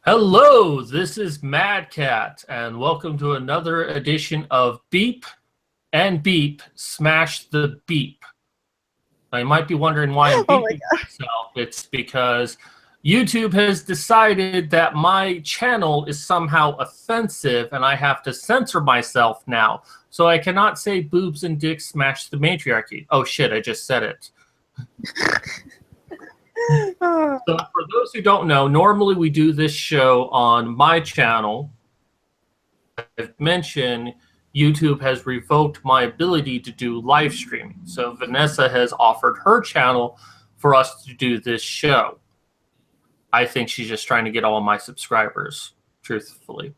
Hello, this is Mad Cat, and welcome to another edition of Beep and Beep Smash the Beep. Now, you might be wondering why I'm beeping myself. It's because YouTube has decided that my channel is somehow offensive, and I have to censor myself now. So I cannot say boobs and dicks smash the matriarchy. Oh shit, I just said it. So for those who don't know, normally we do this show on my channel. I've mentioned YouTube has revoked my ability to do live streaming. So Vanessa has offered her channel for us to do this show. I think she's just trying to get all my subscribers, truthfully.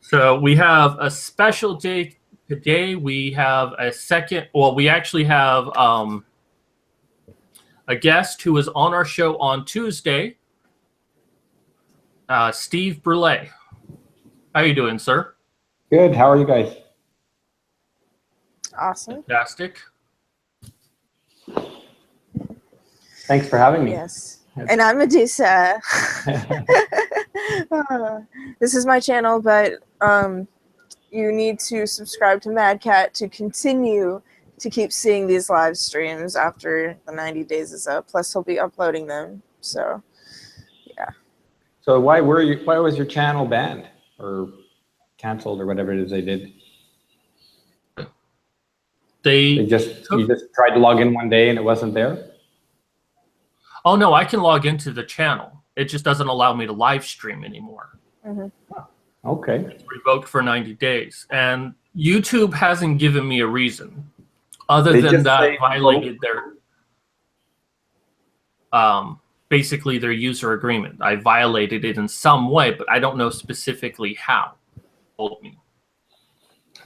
So we have a special day today. We have a second, well, we actually have a guest who was on our show on Tuesday, Steve Brule. How are you doing, sir? Good. How are you guys? Awesome. Fantastic. Thanks for having me. Yes. And I'm Medusa. This is my channel, but you need to subscribe to Mad Cat to continue to keep seeing these live streams after the 90 days is up. Plus, he'll be uploading them. So, yeah. So why was your channel banned or canceled or whatever it is they did? You just tried to log in one day and it wasn't there? Oh no, I can log into the channel. It just doesn't allow me to live stream anymore. Oh, okay. It's revoked for 90 days. And YouTube hasn't given me a reason. Other than that, violated their basically their user agreement. I violated it in some way, but I don't know specifically how. Told me.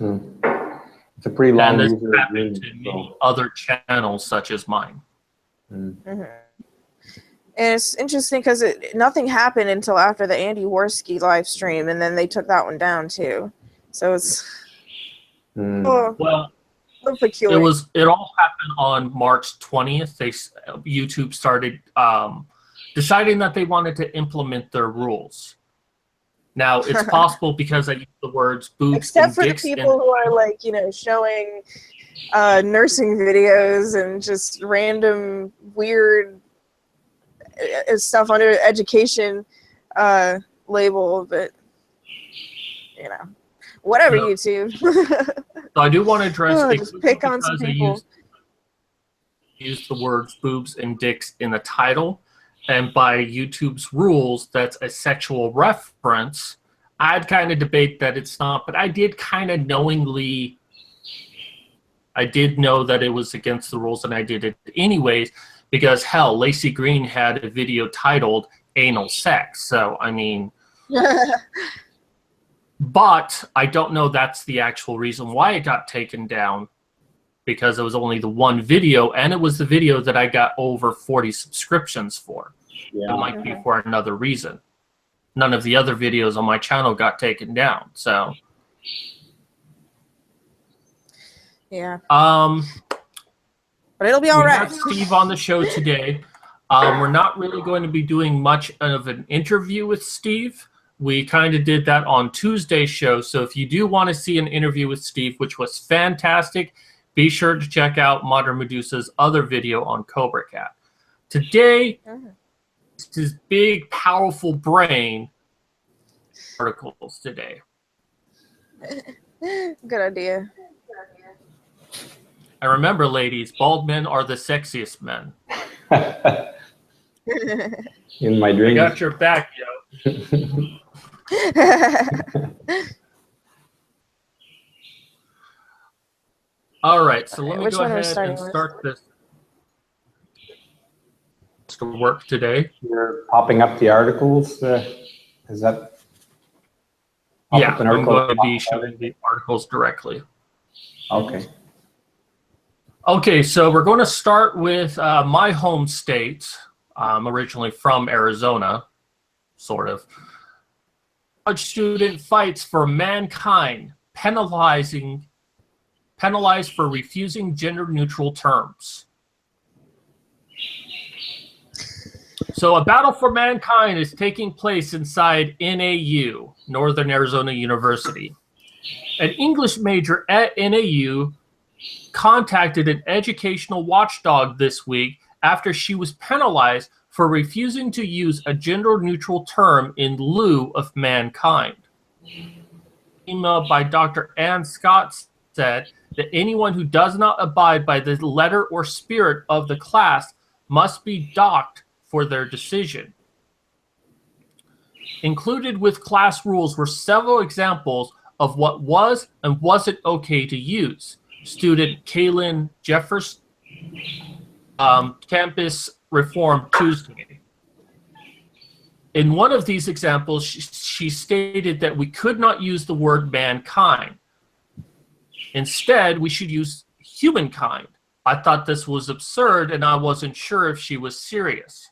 It's a pretty long user agreement. Happened to many other channels such as mine. And it's interesting because nothing happened until after the Andy Worski live stream, and then they took that one down too. So it's well. Peculiar. It all happened on March 20th. YouTube started deciding that they wanted to implement their rules. Now it's possible because I use the words boobs except and for the dicks people who are like, showing nursing videos and just random weird stuff under education label, but whatever, YouTube. So I do want to address just pick on some people. I use the words boobs and dicks in the title, and by YouTube's rules, that's a sexual reference. I'd kind of debate that it's not, but I did kind of knowingly. I did know that it was against the rules, and I did it anyways because hell, Lacey Green had a video titled "Anal Sex," so I mean. But I don't know that's the actual reason why it got taken down, because it was only the one video, and it was the video that I got over 40 subscriptions for. Yeah. It might be for another reason. None of the other videos on my channel got taken down, so. Yeah. But it'll be all right. We have Steve on the show today. We're not really going to be doing much of an interview with Steve. We kind of did that on Tuesday's show, so if you do want to see an interview with Steve, which was fantastic, be sure to check out Modern Medusa's other video on Cobra Cat. Today, his big, powerful brain articles today. Good idea. And remember, ladies, bald men are the sexiest men. In my dreams. I got your back, yo. All right, so let me go ahead and start this to work today. You're popping up the articles. Is that? Yeah, I'm going to be showing the articles directly. Okay. Okay, so we're going to start with my home state. I'm originally from Arizona, sort of. College student fights for mankind, penalized for refusing gender-neutral terms. So a battle for mankind is taking place inside NAU, Northern Arizona University. An English major at NAU contacted an educational watchdog this week after she was penalized for refusing to use a gender-neutral term in lieu of mankind. Email by Dr. Ann Scott said that anyone who does not abide by the letter or spirit of the class must be docked for their decision. Included with class rules were several examples of what was and wasn't okay to use. Student Kaylin Jeffers, Campus Reform Tuesday. In one of these examples, she stated that we could not use the word mankind. Instead, we should use humankind. I thought this was absurd, and I wasn't sure if she was serious.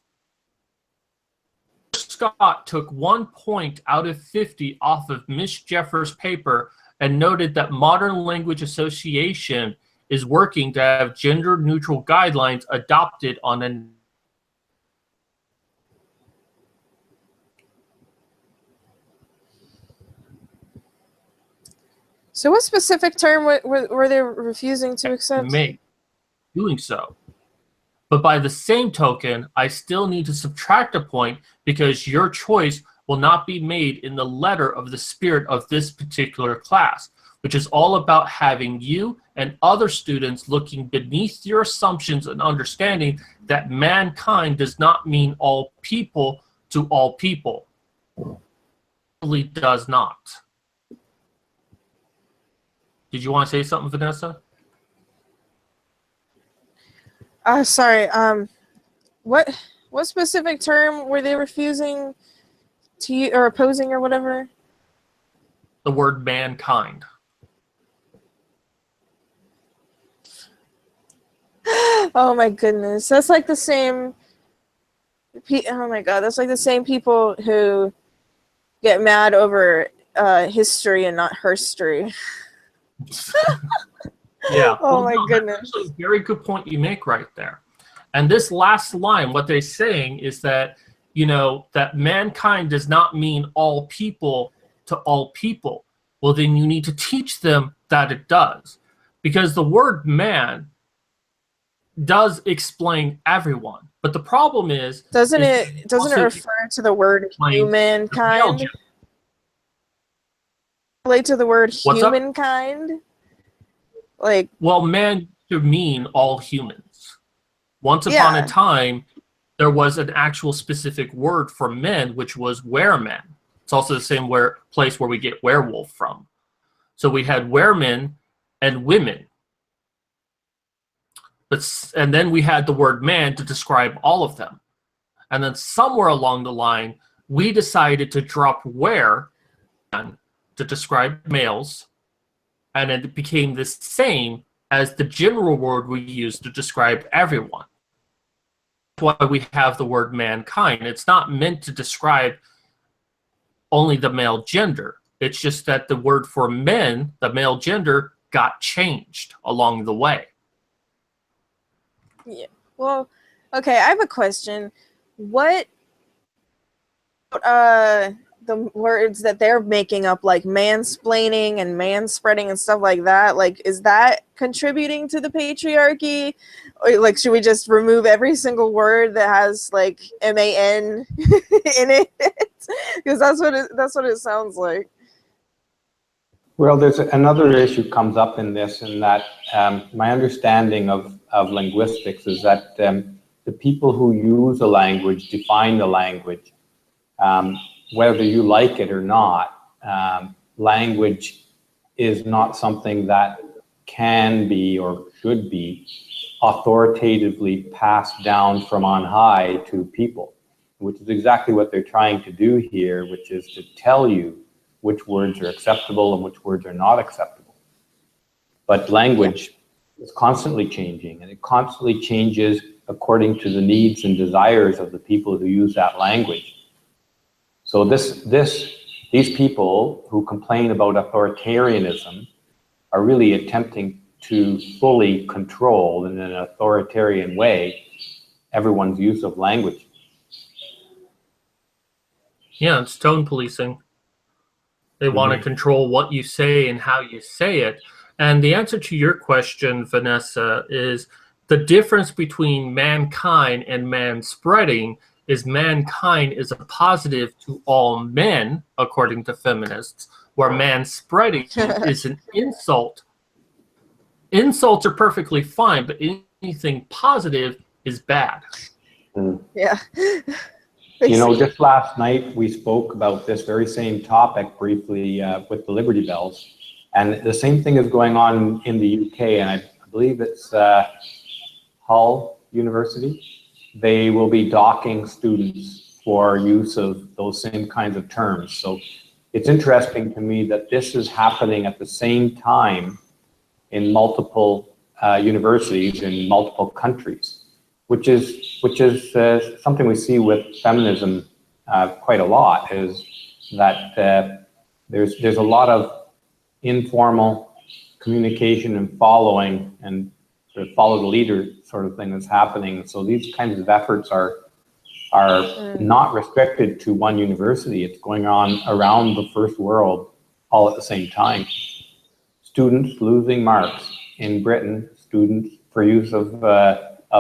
Scott took 1 point out of 50 off of Miss Jeffers' paper and noted that Modern Language Association is working to have gender-neutral guidelines adopted on an. So what specific term were they refusing to accept? Doing so. But by the same token, I still need to subtract a point because your choice will not be made in the letter of the spirit of this particular class, which is all about having you and other students looking beneath your assumptions and understanding that mankind does not mean all people to all people. It really does not. Did you want to say something, Vanessa? Sorry. What specific term were they refusing to use, or opposing, or whatever? The word mankind. Oh my goodness, that's like the same. Oh my god, that's like the same people who get mad over history and not herstory. Yeah. Oh my goodness. That's a very good point you make right there. And this last line, what they're saying is that, you know, that mankind does not mean all people to all people. Well, then you need to teach them that it does. Because the word man does explain everyone. But the problem is... Doesn't it refer to the word humankind? Relate to the word humankind? Like, well, man should mean all humans. Once upon a time, there was an actual specific word for men, which was weremen. It's also the same place where we get werewolf from. So we had weremen and women. And then we had the word man to describe all of them. And then somewhere along the line, we decided to drop were to describe males, and it became the same as the general word we use to describe everyone. That's why we have the word mankind. It's not meant to describe only the male gender. It's just that the word for men, the male gender, got changed along the way. Yeah. Well, okay, I have a question. What the words that they're making up, like mansplaining and manspreading and stuff like that, like, is that contributing to the patriarchy? Or, like, should we just remove every single word that has like man in it? Because that's what it sounds like. Well, there's another issue comes up in this, in that my understanding of linguistics is that the people who use a language define the language. Whether you like it or not, language is not something that can be or should be authoritatively passed down from on high to people, which is exactly what they're trying to do here, which is to tell you which words are acceptable and which words are not acceptable. But language is constantly changing, and it constantly changes according to the needs and desires of the people who use that language. So these people who complain about authoritarianism are really attempting to fully control in an authoritarian way everyone's use of language. Yeah, it's tone policing. They want to control what you say and how you say it. And the answer to your question, Vanessa, is the difference between mankind and man spreading is mankind is a positive to all men, according to feminists, where man spreading is an insult. Insults are perfectly fine, but anything positive is bad. Yeah. You know, just last night we spoke about this very same topic briefly with the Liberty Bells, and the same thing is going on in the UK, and I believe it's Hull University. They will be docking students for use of those same kinds of terms. So it's interesting to me that this is happening at the same time in multiple universities in multiple countries. Which is something we see with feminism quite a lot, is that there's a lot of informal communication and following and sort of follow the leader sort of thing that's happening. So these kinds of efforts are not restricted to one university. It's going on around the first world all at the same time. Students losing marks in Britain, students for use of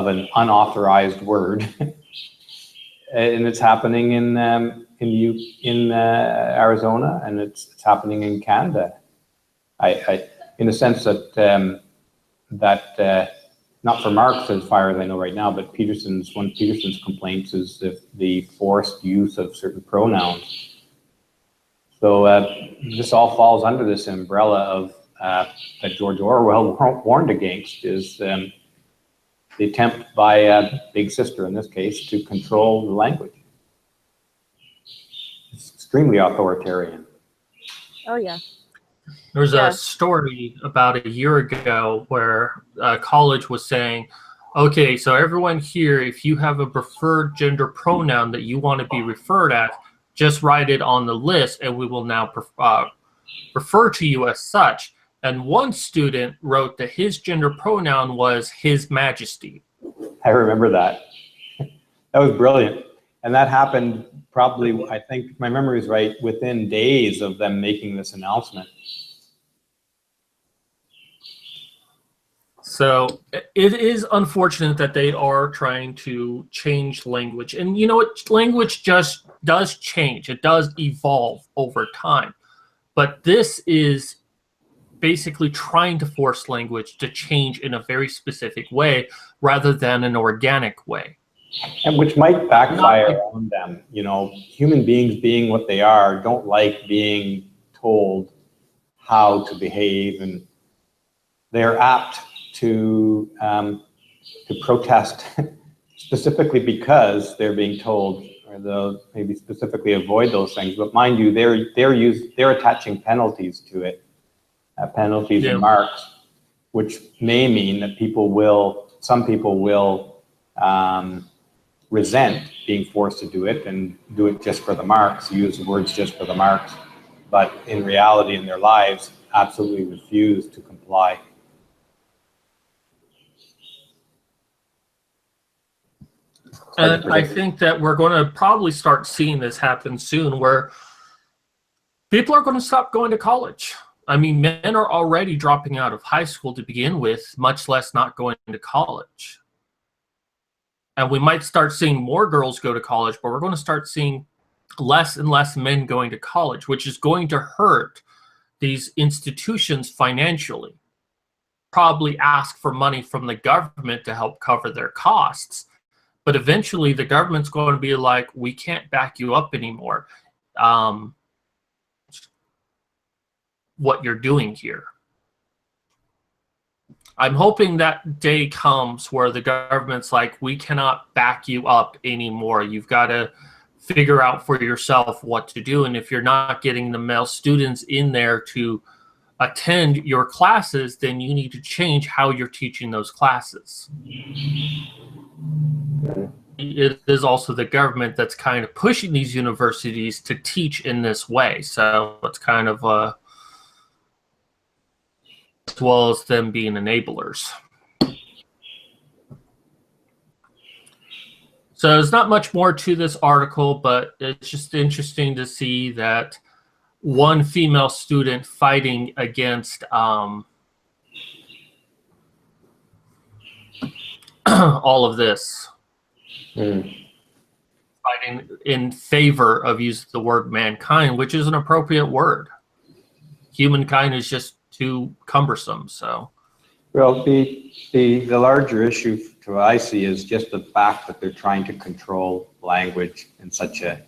an unauthorized word, and it's happening in Arizona, and it's happening in Canada. In the sense that not for Marx, as far as I know right now, but one of Peterson's complaints is the forced use of certain pronouns. So this all falls under this umbrella of that George Orwell warned against, is the attempt by Big Sister, in this case, to control the language. It's extremely authoritarian. Oh, yeah. There was a story about a year ago where a college was saying, okay, so everyone here, if you have a preferred gender pronoun that you want to be referred at, just write it on the list and we will now refer to you as such. And one student wrote that his gender pronoun was His Majesty. I remember that. That was brilliant. And that happened probably, I think, if my memory is right, within days of them making this announcement. So it is unfortunate that they are trying to change language. And you know what? Language just does change. It does evolve over time. But this is basically trying to force language to change in a very specific way rather than an organic way. And which might backfire on them. You know, human beings being what they are don't like being told how to behave, and they're apt to protest specifically because they're being told, or they'll maybe specifically avoid those things. But mind you, they're attaching penalties to it. Penalties and marks, which may mean that some people will resent being forced to do it and do it just for the marks, use the words just for the marks, but in reality in their lives absolutely refuse to comply. And I think that we're going to probably start seeing this happen soon, where people are going to stop going to college. I mean, men are already dropping out of high school to begin with, much less not going to college. And we might start seeing more girls go to college, but we're going to start seeing less and less men going to college, which is going to hurt these institutions financially. Probably ask for money from the government to help cover their costs. But eventually the government's going to be like, we can't back you up anymore. What you're doing here. I'm hoping that day comes where the government's like, we cannot back you up anymore. You've got to figure out for yourself what to do. And if you're not getting the male students in there to attend your classes, then you need to change how you're teaching those classes. It is also the government that's kind of pushing these universities to teach in this way. So it's kind of as well as them being enablers. So there's not much more to this article, but it's just interesting to see that one female student fighting against all of this. Fighting in favor of using the word mankind, which is an appropriate word. Humankind is just too cumbersome. So, well, the larger issue to what I see is just the fact that they're trying to control language in such a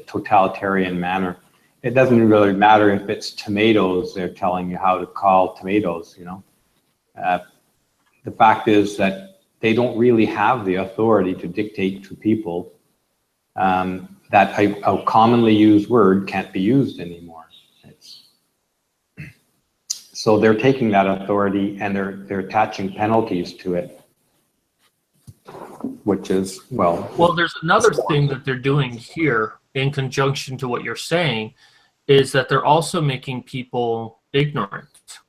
totalitarian manner. It doesn't really matter if it's tomatoes; they're telling you how to call tomatoes. You know, the fact is that they don't really have the authority to dictate to people that a commonly used word can't be used anymore. So they're taking that authority and they're attaching penalties to it, which is, well, there's another thing that they're doing here in conjunction to what you're saying, is that they're also making people ignorant,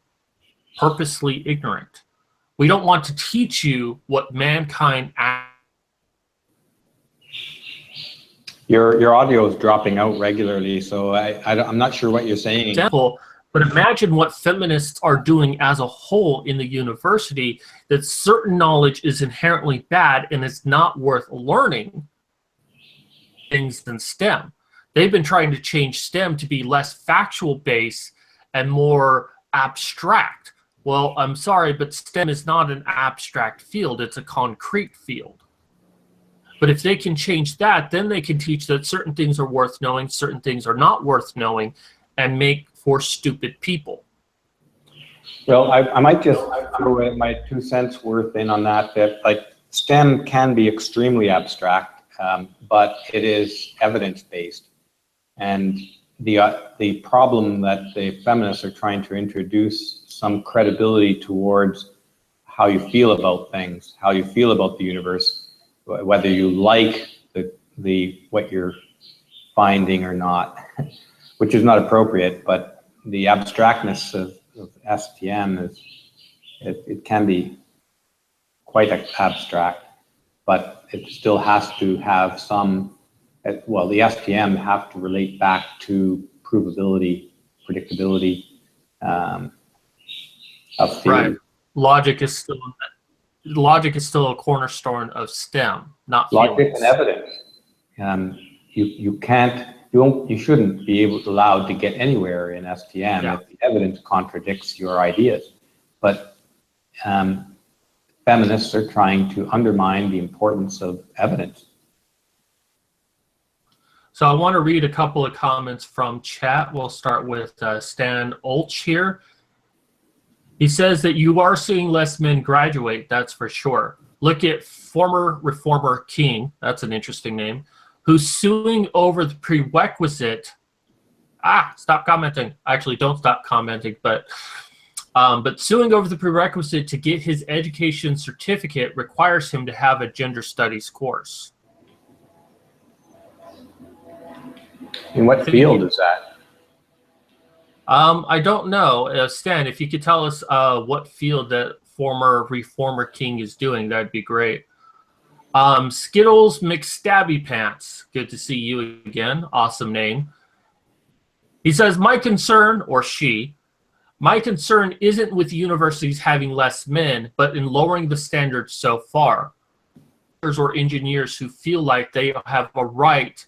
purposely ignorant. We don't want to teach you what mankind. Your audio is dropping out regularly, so I'm not sure what you're saying. Example, but imagine what feminists are doing as a whole in the university, that certain knowledge is inherently bad and it's not worth learning things than STEM. They've been trying to change STEM to be less factual based and more abstract. Well, I'm sorry, but STEM is not an abstract field, it's a concrete field. But if they can change that, then they can teach that certain things are worth knowing, certain things are not worth knowing, and make for stupid people. Well, I might just throw my 2 cents worth in on that like STEM can be extremely abstract, but it is evidence-based. And the problem that the feminists are trying to introduce some credibility towards how you feel about things, how you feel about the universe, whether you like what you're finding or not, which is not appropriate, but the abstractness of STM it can be quite abstract, but it still has to have some, well, the STM have to relate back to provability, predictability of theory. Right. Logic is still a cornerstone of STEM, not logic feelings. And evidence. You shouldn't be allowed to get anywhere in STM if the evidence contradicts your ideas. But feminists are trying to undermine the importance of evidence. So I want to read a couple of comments from chat. We'll start with Stan Olch here. He says that you are seeing less men graduate, that's for sure. Look at former reformer King, that's an interesting name, who's suing over the prerequisite. Stop commenting. Actually, don't stop commenting, but suing over the prerequisite to get his education certificate requires him to have a gender studies course. In what field is that? I don't know. Stan, if you could tell us what field that former reformer King is doing, that'd be great. Skittles McStabby Pants, good to see you again. Awesome name. He says, my concern isn't with universities having less men, but in lowering the standards so far. Or engineers who feel like they have a right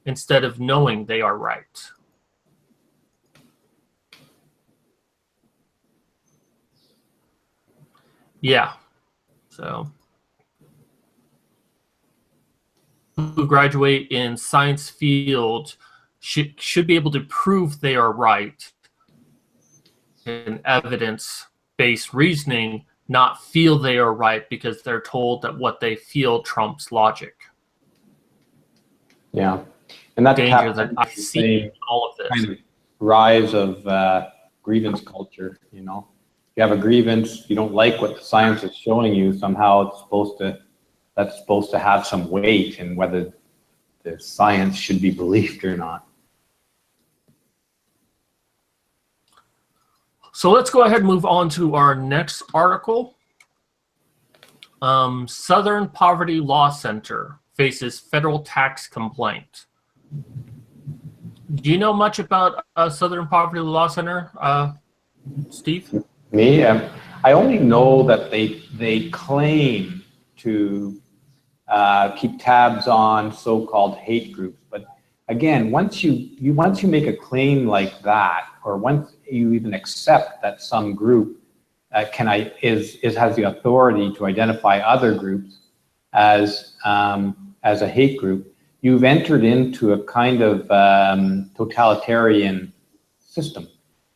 instead of knowing they are right. Yeah, so who graduate in science field should be able to prove they are right in evidence-based reasoning, not feel they are right because they're told that what they feel trumps logic. Yeah, and that's danger that I see in all of this. Kind of rise of grievance culture, you know. You have a grievance, you don't like what the science is showing you, somehow that's supposed to have some weight in whether the science should be believed or not. So let's go ahead and move on to our next article. Southern Poverty Law Center faces federal tax complaint. Do you know much about Southern Poverty Law Center, Steve? Me? I only know that they claim to keep tabs on so-called hate groups. But again, once you make a claim like that, or once you even accept that some group has the authority to identify other groups as a hate group, you've entered into a kind of totalitarian system.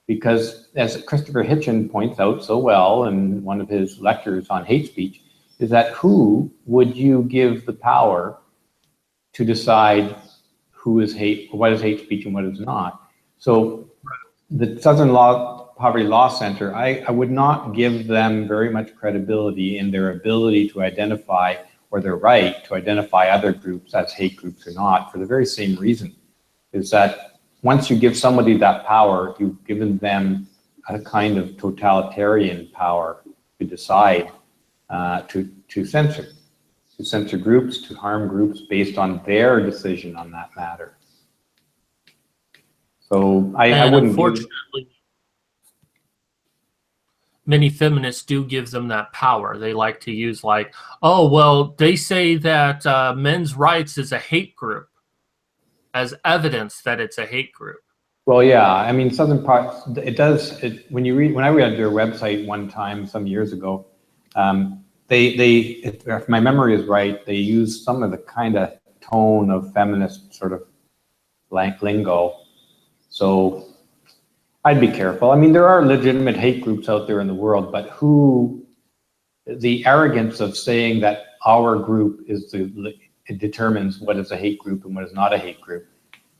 Because as Christopher Hitchens points out so well in one of his lectures on hate speech, is that who would you give the power to decide who is what is hate speech and what is not? So the Southern Poverty Law Center, I would not give them very much credibility in their ability to identify, or their right to identify other groups as hate groups or not, for the very same reason, is that once you give somebody that power, you've given them a kind of totalitarian power to decide, to censor groups, to harm groups based on their decision on that matter. So I wouldn't. Unfortunately, many feminists do give them that power. They like to use like, oh, well, they say that men's rights is a hate group, as evidence that it's a hate group. Well, yeah, I mean, Southern Poverty, when I read their website one time some years ago, if my memory is right, they use some of the kind of tone of feminist sort of lingo. So I'd be careful. I mean, there are legitimate hate groups out there in the world, but the arrogance of saying that our group it determines what is a hate group and what is not a hate group.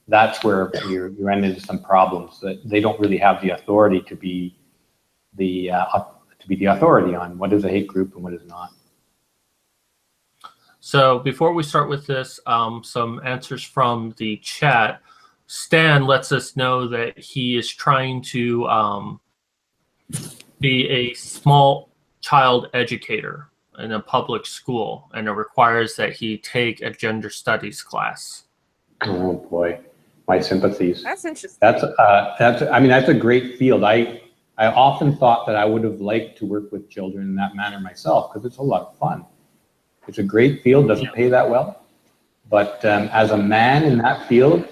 That's where you run into some problems, that they don't really have the authority to be the authority on what is a hate group and what is not. So before we start with this, some answers from the chat. Stan lets us know that he is trying to be a small child educator in a public school, and it requires that he take a gender studies class. Oh boy, my sympathies. That's interesting. That's a great field. I often thought that I would have liked to work with children in that manner myself, because it's a lot of fun. It's a great field, doesn't pay that well, but as a man in that field,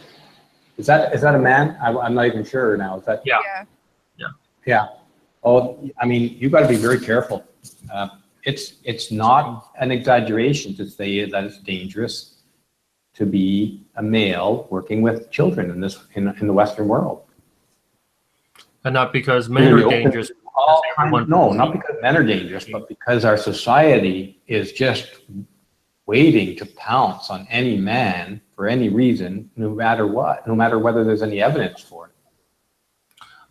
is that a man? I'm not even sure now. Is that? Yeah. Oh, I mean, you've got to be very careful. It's not an exaggeration to say that it's dangerous to be a male working with children in the Western world. And not because men are dangerous. No, not because men are dangerous, but because our society is just waiting to pounce on any man for any reason, no matter what, no matter whether there's any evidence for it.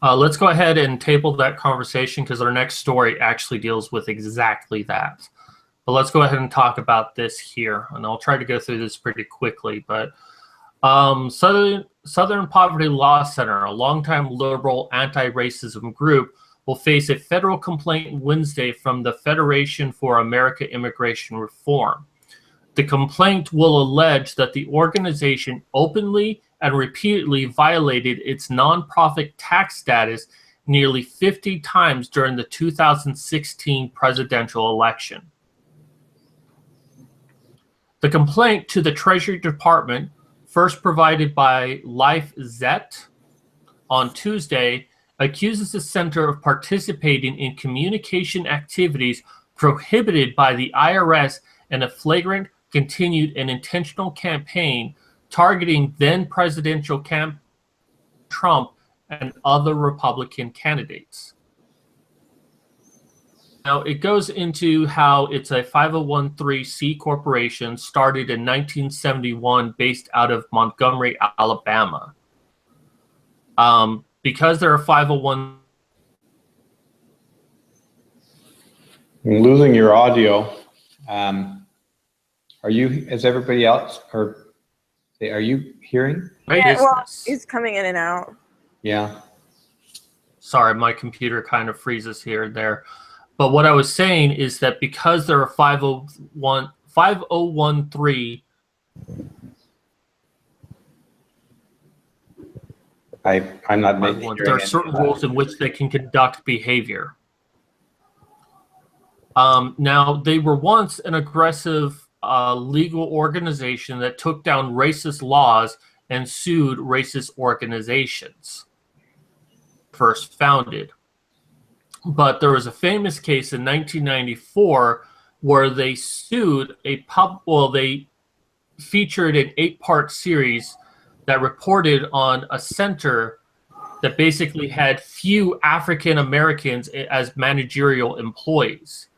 Let's go ahead and table that conversation, because our next story actually deals with exactly that. But let's go ahead and talk about this here, and I'll try to go through this pretty quickly. But Southern Poverty Law Center, a longtime liberal anti-racism group, will face a federal complaint Wednesday from the Federation for American Immigration Reform. The complaint will allege that the organization openly and repeatedly violated its nonprofit tax status nearly 50 times during the 2016 presidential election. The complaint to the Treasury Department, first provided by LifeZet on Tuesday, accuses the center of participating in communication activities prohibited by the IRS in a flagrant, continued, and intentional campaign targeting then-presidential Trump and other Republican candidates. Now, it goes into how it's a 501(c) corporation started in 1971 based out of Montgomery, Alabama. Because they're a 501... I'm losing your audio. Is everybody else, or are you hearing? Yeah, well, it's coming in and out. Yeah. Sorry, my computer kind of freezes here and there. But what I was saying is that because they're a 501(c) I'm not making. There are certain rules in which they can conduct behavior. Now, they were once an aggressive legal organization that took down racist laws and sued racist organizations. First founded. But there was a famous case in 1994 where they sued they featured an 8-part series that reported on a center that basically had few African Americans as managerial employees,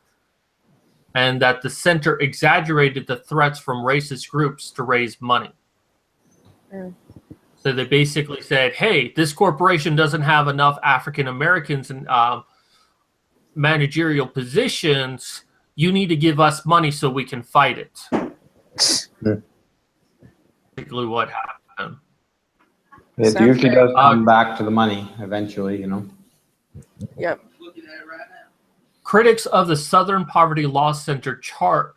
and that the center exaggerated the threats from racist groups to raise money. So they basically said, hey, this corporation doesn't have enough African Americans in managerial positions. You need to give us money so we can fight it. Basically what happened. It usually does come back to the money eventually, you know. Yep. Critics of the Southern Poverty Law Center charge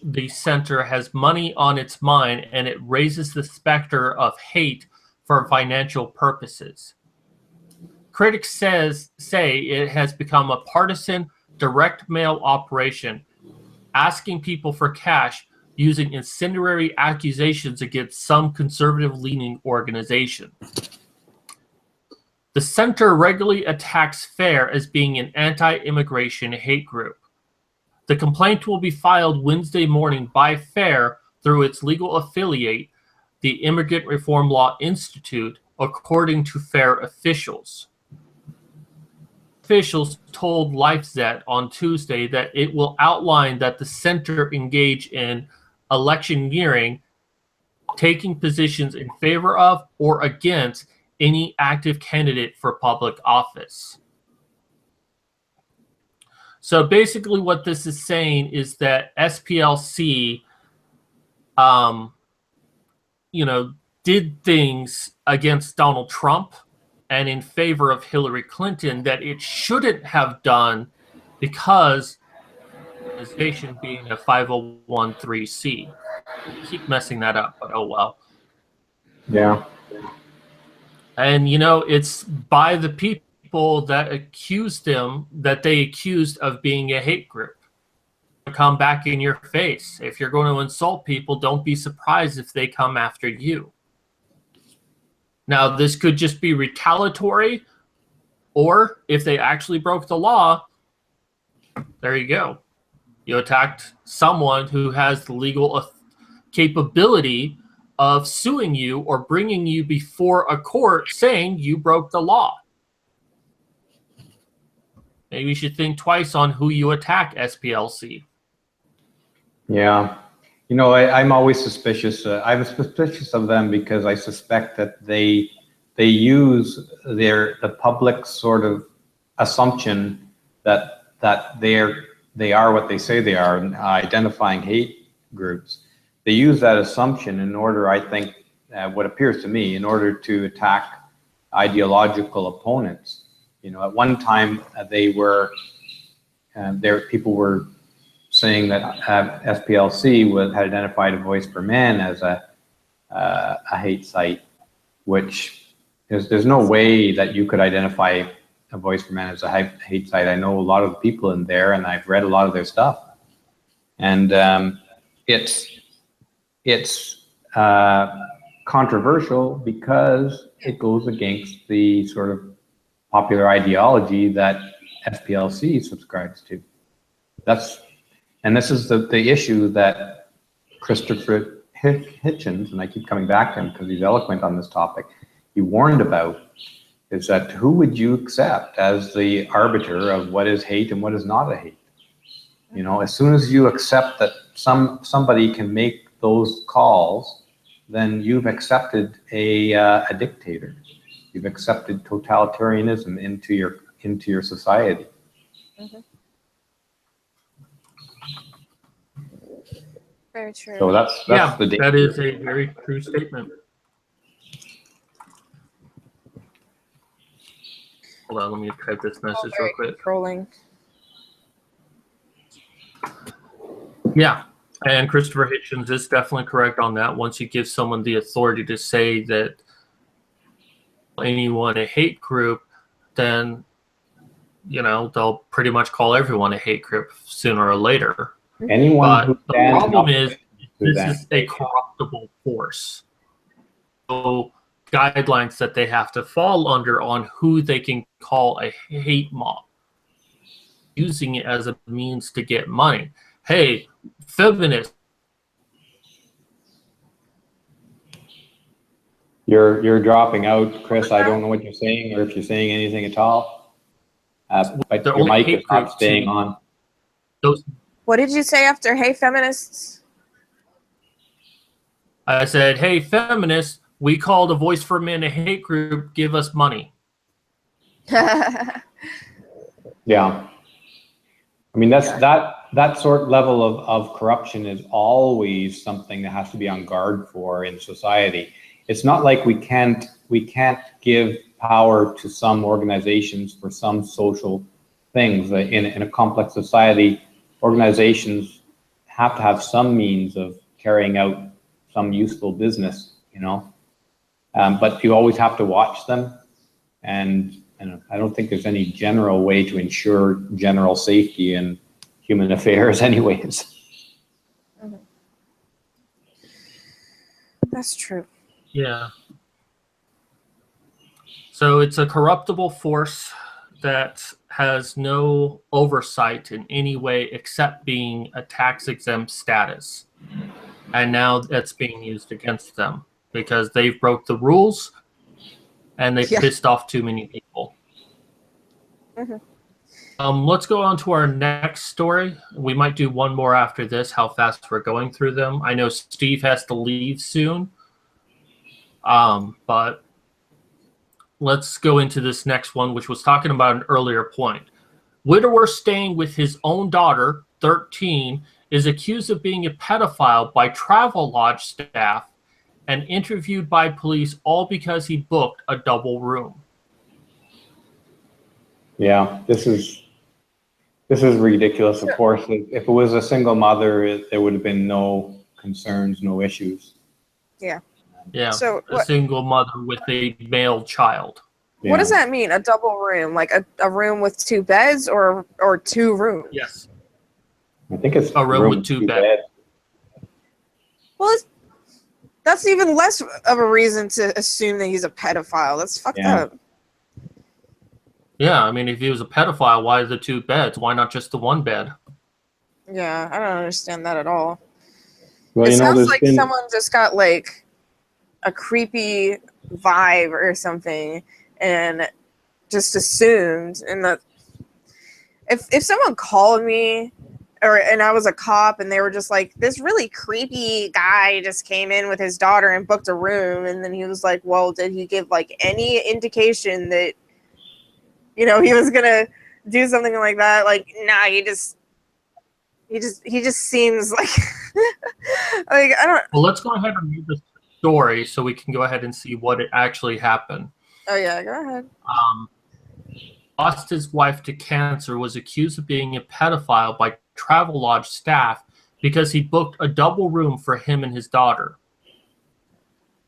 the center has money on its mind, and it raises the specter of hate for financial purposes. Critics say it has become a partisan direct mail operation, asking people for cash using incendiary accusations against some conservative-leaning organization. The center regularly attacks FAIR as being an anti-immigration hate group. The complaint will be filed Wednesday morning by FAIR through its legal affiliate, the Immigrant Reform Law Institute, according to FAIR officials. Officials told LifeZet on Tuesday that it will outline that the center engage in electioneering, taking positions in favor of or against any active candidate for public office. So basically what this is saying is that SPLC, did things against Donald Trump and in favor of Hillary Clinton that it shouldn't have done because the organization being a 501(c)(3). I keep messing that up, but oh well. Yeah. And, it's by the people that they accused of being a hate group. Come back in your face. If you're going to insult people, don't be surprised if they come after you. Now, this could just be retaliatory, or if they actually broke the law, there you go. You attacked someone who has the legal capability of suing you or bringing you before a court saying you broke the law. Maybe you should think twice on who you attack, SPLC. Yeah. I'm always suspicious. I'm suspicious of them because I suspect that they use the public sort of assumption that they are what they say they are, identifying hate groups. They use that assumption in order, I think, what appears to me, in order to attack ideological opponents. At one time people were saying that SPLC had identified a Voice for Men as a hate site, which there's no way that you could identify a Voice for Men as a hate site. I know a lot of the people in there, and I've read a lot of their stuff, and it's controversial because it goes against the sort of popular ideology that SPLC subscribes to. And this is the issue that Christopher Hitchens, and I keep coming back to him because he's eloquent on this topic, he warned about, is that who would you accept as the arbiter of what is hate and what is not a hate? As soon as you accept that somebody can make those calls, then you've accepted a dictator. You've accepted totalitarianism into your society. Mm-hmm. Very true. So that's the danger. That is a very true statement. Hold on, let me type this message real quick. Trolling. Yeah. And Christopher Hitchens is definitely correct on that. Once you give someone the authority to say that anyone a hate group, then they'll pretty much call everyone a hate group sooner or later. Anyone who but the problem is this them. is a corruptible force. So guidelines that they have to fall under on who they can call a hate mob, using it as a means to get money. Hey, feminists. You're dropping out, Chris. I don't know what you're saying or if you're saying anything at all. But your mic is not staying on. What did you say after "Hey, feminists"? I said, "Hey, feminists, we called a Voice for Men a hate group. Give us money." Yeah. I mean, that sort of level of corruption is always something that has to be on guard for in society. It's not like we can't give power to some organizations for some social things. In a complex society, organizations have to have some means of carrying out some useful business, but you always have to watch them. And I don't think there's any general way to ensure general safety in human affairs anyways. Mm-hmm. That's true. Yeah. So it's a corruptible force that has no oversight in any way except being a tax-exempt status. And now that's being used against them because they've broke the rules and they've pissed off too many people. Mm-hmm. Let's go on to our next story. We might do one more after this, how fast we're going through them. I know Steve has to leave soon. But let's go into this next one, which was talking about an earlier point. Widower staying with his own daughter, 13, is accused of being a pedophile by travel lodge staff and interviewed by police, all because he booked a double room. Yeah, this is ridiculous. Of course, if it was a single mother, there would have been no concerns, no issues. Yeah. Yeah, so a single mother with a male child. What does that mean? A double room, like a room with two beds, or two rooms? Yes. I think it's a room with two beds. Well, that's even less of a reason to assume that he's a pedophile. That's fucked up. Yeah, I mean, if he was a pedophile, why the two beds? Why not just the one bed? Yeah, I don't understand that at all. Well, it sounds like someone just got like a creepy vibe or something and just assumed. And that if someone called me and I was a cop and they were just like, this really creepy guy just came in with his daughter and booked a room, and then he was like, well, did he give like any indication that he was gonna do something like that? Like, nah, he just seems like like, I don't. Well, let's go ahead and read the story so we can go ahead and see what it actually happened. Oh yeah, go ahead. Lost his wife to cancer, was accused of being a pedophile by travel lodge staff because he booked a double room for him and his daughter.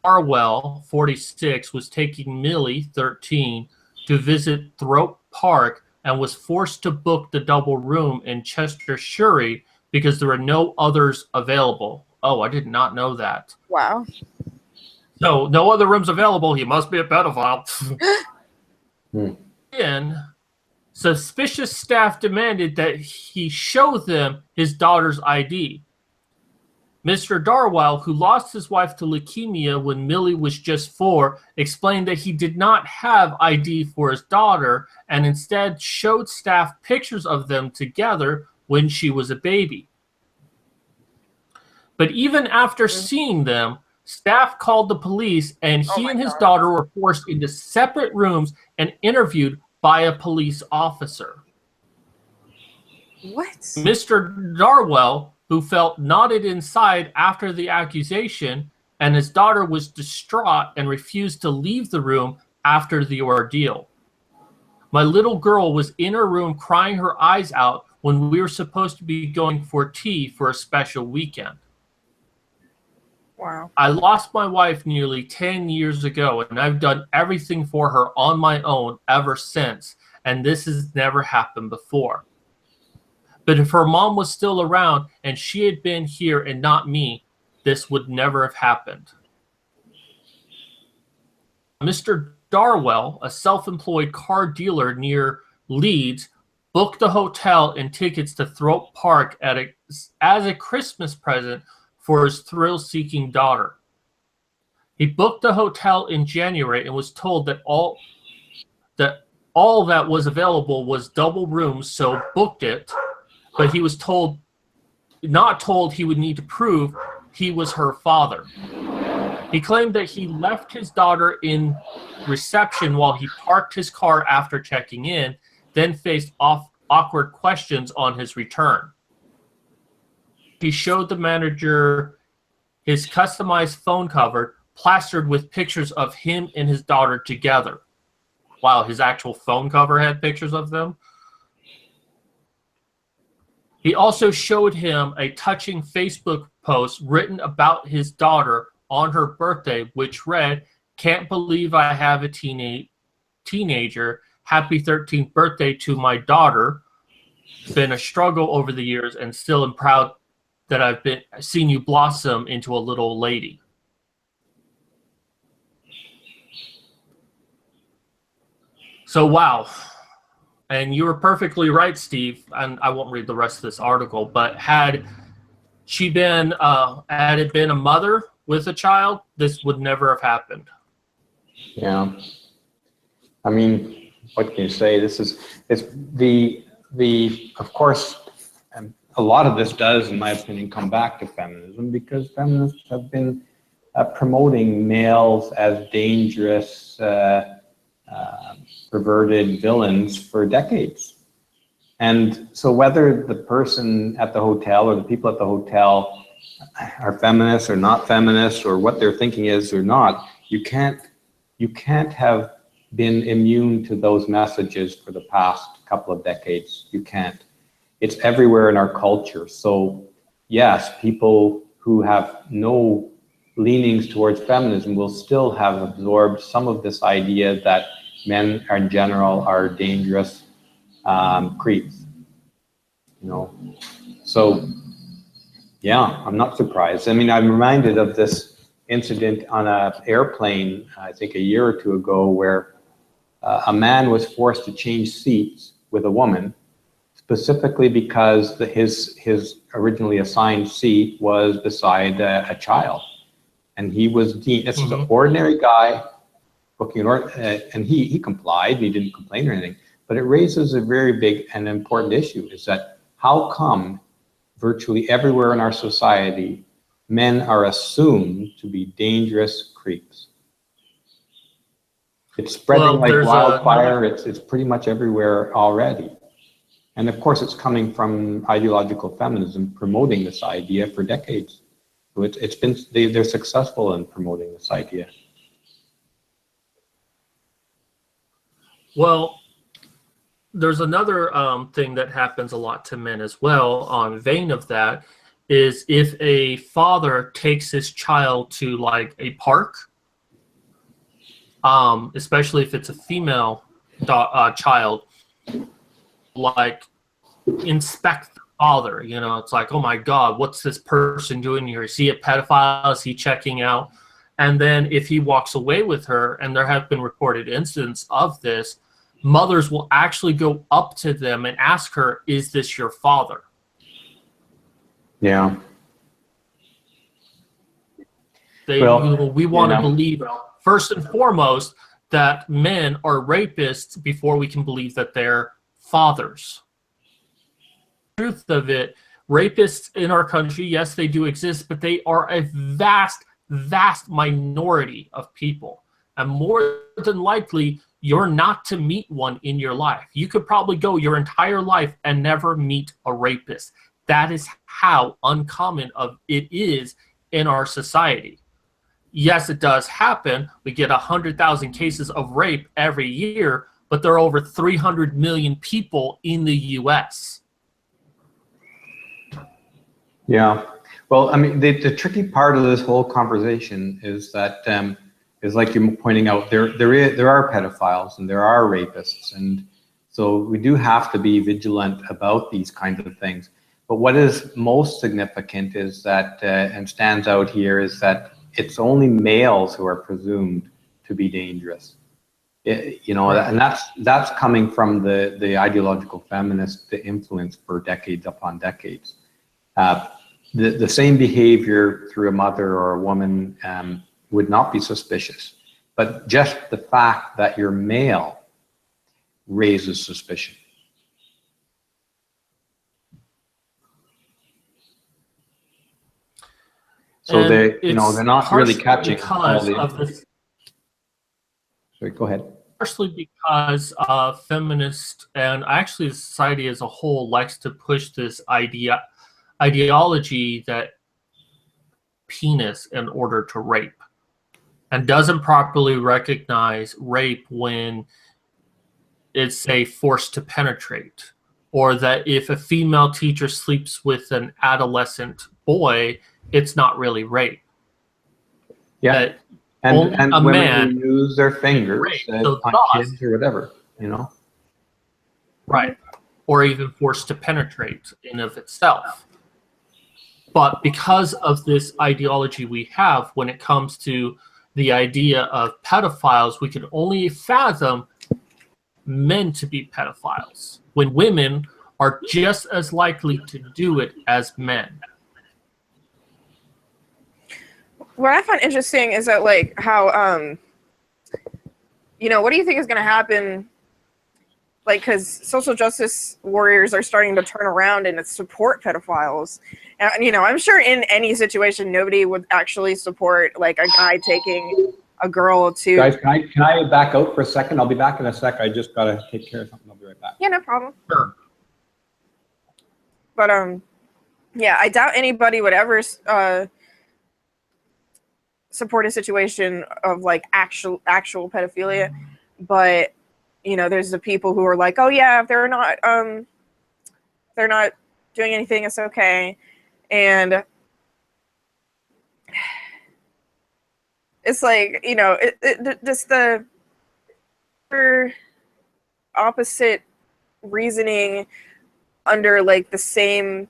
Harwell, 46, was taking Millie, 13, to visit Thrope Park and was forced to book the double room in Chester Surrey because there were no others available. Oh, I did not know that. Wow. So, no other rooms available. He must be a pedophile. Then, suspicious staff demanded that he show them his daughter's ID. Mr. Darwell, who lost his wife to leukemia when Millie was just 4, explained that he did not have ID for his daughter and instead showed staff pictures of them together when she was a baby. But even after seeing them, staff called the police and he and his daughter were forced into separate rooms and interviewed by a police officer. What? Mr. Darwell, who felt knotted inside after the accusation, and his daughter was distraught and refused to leave the room after the ordeal. My little girl was in her room crying her eyes out when we were supposed to be going for tea for a special weekend. Wow. I lost my wife nearly 10 years ago, and I've done everything for her on my own ever since, and this has never happened before. But if her mom was still around and she had been here and not me, this would never have happened. Mr. Darwell, a self-employed car dealer near Leeds, booked a hotel and tickets to Thorpe Park as a Christmas present for his thrill-seeking daughter. He booked the hotel in January and was told that all that was available was double rooms, so booked it, but he was not told he would need to prove he was her father. He claimed that he left his daughter in reception while he parked his car after checking in, then faced awkward questions on his return. He showed the manager his customized phone cover plastered with pictures of him and his daughter together. Wow, his actual phone cover had pictures of them. He also showed him a touching Facebook post written about his daughter on her birthday, which read, "Can't believe I have a teenager. Happy 13th birthday to my daughter. Been a struggle over the years and still am proud that I've seen you blossom into a little lady." So, wow. And you were perfectly right, Steve, and I won't read the rest of this article, but had it been a mother with a child, this would never have happened. Yeah. I mean, what can you say? Of course, a lot of this does, in my opinion, come back to feminism, because feminists have been promoting males as dangerous, perverted villains for decades. And so whether the person at the hotel or the people at the hotel are feminists or not feminists, or what their thinking is or not, you can't have been immune to those messages for the past couple of decades. You can't. It's everywhere in our culture. So yes, people who have no leanings towards feminism will still have absorbed some of this idea that men in general are dangerous creeps, you know. So yeah, I'm not surprised. I mean, I'm reminded of this incident on an airplane, I think a year or two ago, where a man was forced to change seats with a woman, specifically because his originally assigned seat was beside a child, and he was deemed, this is an ordinary guy booking and he complied. He didn't complain or anything, but it raises a very big and important issue: is that how come virtually everywhere in our society men are assumed to be dangerous creeps? It's spreading like wildfire. It's pretty much everywhere already. And of course, it's coming from ideological feminism promoting this idea for decades. So they're successful in promoting this idea. Well, there's another thing that happens a lot to men as well, on vein of that, is if a father takes his child to like a park, especially if it's a female child, like inspect the father. You know, it's like, oh my God, what's this person doing here? Is he a pedophile? Is he checking out? And then if he walks away with her, and there have been reported incidents of this, mothers will actually go up to them and ask her, "Is this your father?" Yeah. We want to believe, first and foremost, that men are rapists before we can believe that they're fathers. The truth of it, rapists in our country, yes, they do exist, but they are a vast, vast minority of people. And more than likely, you're not to meet one in your life. You could probably go your entire life and never meet a rapist. That is how uncommon it is in our society. Yes, it does happen. We get 100,000 cases of rape every year, but there are over 300 million people in the U.S. Yeah. Well, I mean, the tricky part of this whole conversation is that, is like you're pointing out, there are pedophiles and there are rapists, and so we do have to be vigilant about these kinds of things. But what is most significant is that, and stands out here, is that it's only males who are presumed to be dangerous. You know, Right. and that's coming from the ideological feminist influence for decades upon decades. The same behavior through a mother or a woman would not be suspicious, but just the fact that you're male raises suspicion. So And they, you know, they're not really partially catching all because the. of this. Sorry, go ahead. Partially because feminist and actually society as a whole likes to push this ideology that penis in order to rape, and doesn't properly recognize rape when it's, say, forced to penetrate, or that if a female teacher sleeps with an adolescent boy, it's not really rape. Yeah. That And a women man who use their fingers rape, so on thus, kids or whatever, you know. right, or even forced to penetrate in of itself. But because of this ideology we have when it comes to the idea of pedophiles, we can only fathom men to be pedophiles when women are just as likely to do it as men. What I find interesting is that, like, how you know, what do you think is going to happen? Like, because social justice warriors are starting to turn around and support pedophiles. And, you know, I'm sure in any situation, nobody would actually support, like, a guy taking a girl to... Guys, can I back out for a second? I'll be back in a sec. I just got to take care of something. I'll be right back. Yeah, no problem. Sure. But, yeah, I doubt anybody would ever support a situation of, like, actual pedophilia. But... you know, there's the people who are like, oh yeah, if they're not doing anything, it's okay. And it's like, you know, just the opposite reasoning under like the same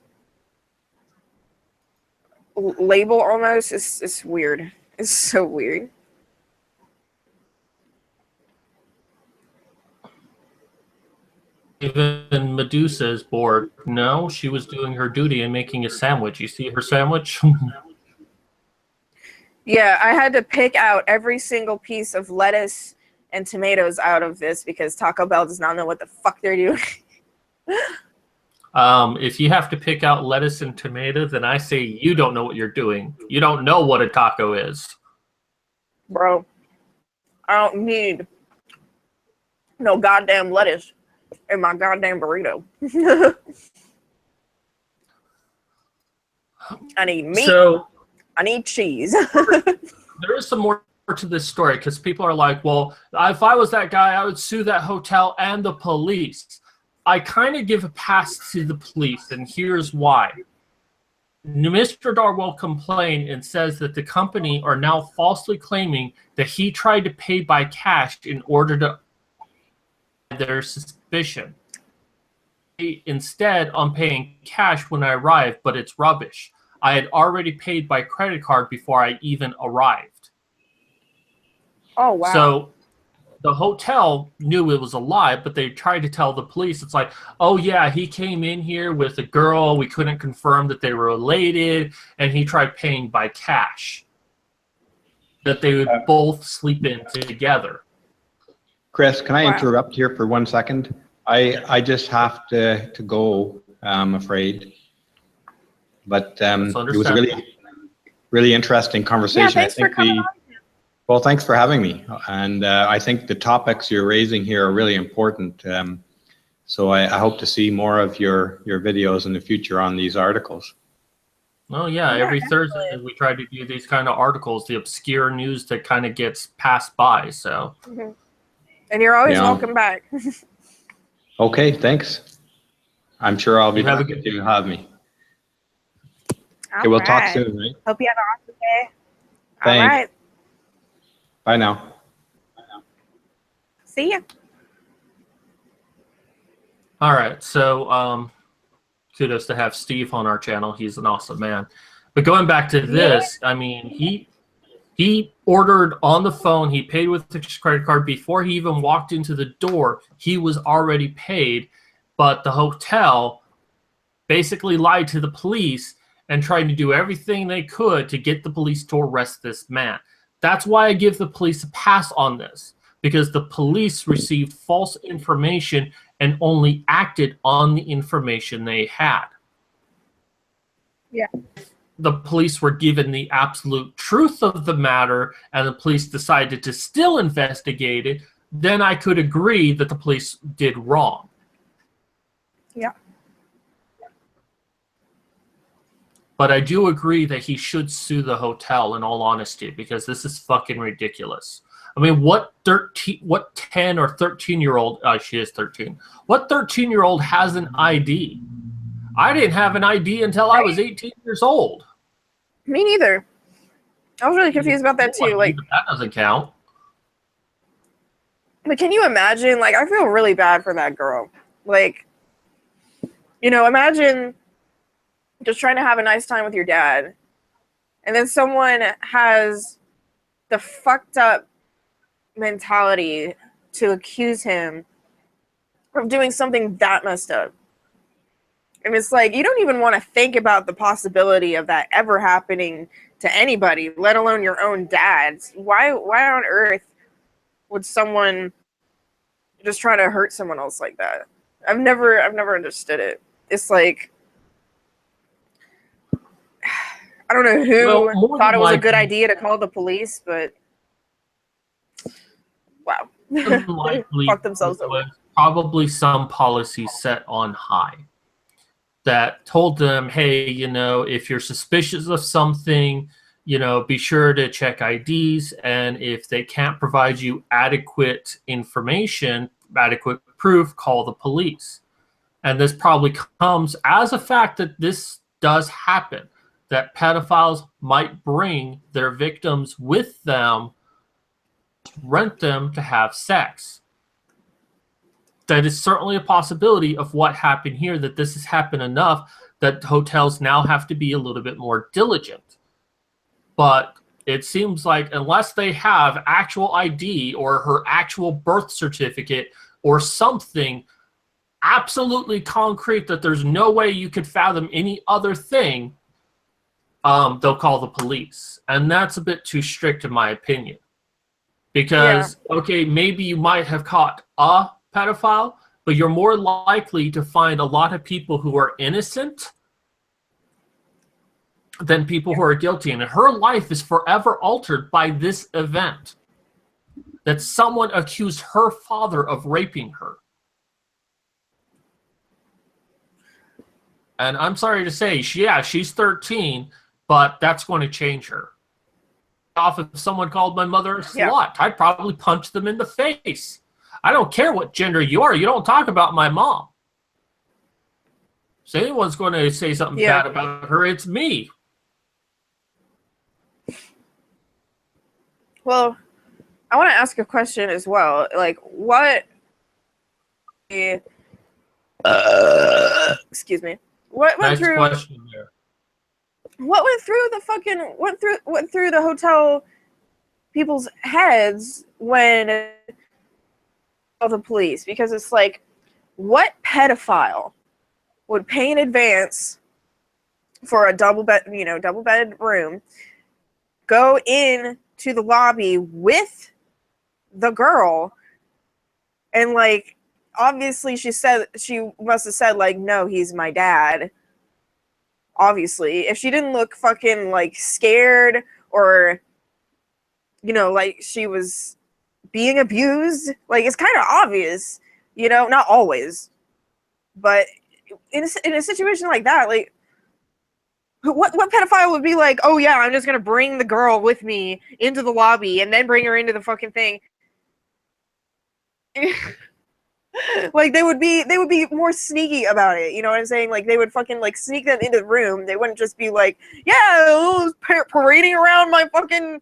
label almost is weird. It's so weird. Even Medusa is bored. No, she was doing her duty and making a sandwich. You see her sandwich? Yeah, I had to pick out every single piece of lettuce and tomatoes out of this because Taco Bell does not know what the fuck they're doing. If you have to pick out lettuce and tomato, then I say you don't know what you're doing. You don't know what a taco is. Bro, I don't need no goddamn lettuce in my goddamn burrito. I need meat. So I need cheese. there is some more to this story because people are like, well, if I was that guy, I would sue that hotel and the police. I kind of give a pass to the police, and here's why. Mr. Darwell complained and says that the company are now falsely claiming that he tried to pay by cash in order to their suspicion. Instead, I'm paying cash when I arrived, but it's rubbish. I had already paid by credit card before I even arrived. Oh, wow. So the hotel knew it was a lie, but they tried to tell the police. It's like, oh, yeah, he came in here with a girl. We couldn't confirm that they were related, and he tried paying by cash. That they would both sleep in together. Chris, can I interrupt here for 1 second? I just have to go, I'm afraid. But it was a really interesting conversation. Yeah, thanks for coming on. Well, thanks for having me. And I think the topics you're raising here are really important. So I hope to see more of your videos in the future on these articles. Oh, yeah, every Thursday we try to do these kind of articles, the obscure news that kind of gets passed by. So. Mm-hmm. And you're always welcome back. Okay, thanks. I'm sure I'll be back if you have me. Okay, we'll talk soon, right? Hope you have an awesome day. Thanks. All right. Bye now. See ya. All right, so kudos to have Steve on our channel. He's an awesome man. But going back to this, I mean, he ordered on the phone. He paid with his credit card before he even walked into the door. He was already paid, but the hotel basically lied to the police and tried to do everything they could to get the police to arrest this man. That's why I give the police a pass on this, because the police received false information and only acted on the information they had. Yeah. The police were given the absolute truth of the matter and the police decided to still investigate it, then I could agree that the police did wrong. Yeah. But I do agree that he should sue the hotel, in all honesty, because this is fucking ridiculous. I mean, what 10 or 13-year-old, she is 13, what 13-year-old has an ID? I didn't have an ID until I was 18 years old. Me neither. I was really confused about that too. Like, that doesn't count. But can you imagine, like, I feel really bad for that girl. Like, you know, imagine just trying to have a nice time with your dad, and then someone has the fucked up mentality to accuse him of doing something that messed up. And it's like, you don't even want to think about the possibility of that ever happening to anybody, let alone your own dads. Why on earth would someone just try to hurt someone else like that? I've never understood it. It's like, I don't know who thought it was a good idea to call the police, but wow. Likely Fuck themselves over. Probably some policy set on high that told them, hey, you know, if you're suspicious of something, you know, be sure to check IDs, and if they can't provide you adequate information, adequate proof, call the police. And this probably comes as a fact that this does happen, that pedophiles might bring their victims with them, rent them to have sex. That is certainly a possibility of what happened here, that this has happened enough that hotels now have to be a little bit more diligent. But it seems like unless they have actual ID or her actual birth certificate or something absolutely concrete that there's no way you could fathom any other thing, they'll call the police. And that's a bit too strict in my opinion. Because, okay, maybe you might have caught a pedophile, but you're more likely to find a lot of people who are innocent than people who are guilty. And her life is forever altered by this event, that someone accused her father of raping her. And I'm sorry to say, she's 13, but that's going to change her. If someone called my mother a slut, I'd probably punch them in the face. I don't care what gender you are. You don't talk about my mom. So anyone's going to say something bad about her, it's me. Well, I want to ask a question as well. Like, what... excuse me. What went through... question there. What went through the fucking... Went through the hotel people's heads when... the police? Because it's like, what pedophile would pay in advance for a double bed room, go in to the lobby with the girl, and like, obviously she must have said like, no, he's my dad. Obviously, if she didn't look fucking like scared or, you know, like she was being abused, like, it's kind of obvious, you know, not always, but in a situation like that, like, what pedophile would be like, oh yeah, I'm just gonna bring the girl with me into the lobby and then bring her into the fucking thing? Like they would be more sneaky about it. You know what I'm saying? Like they would fucking like sneak them into the room. They wouldn't just be like, yeah, parading around my fucking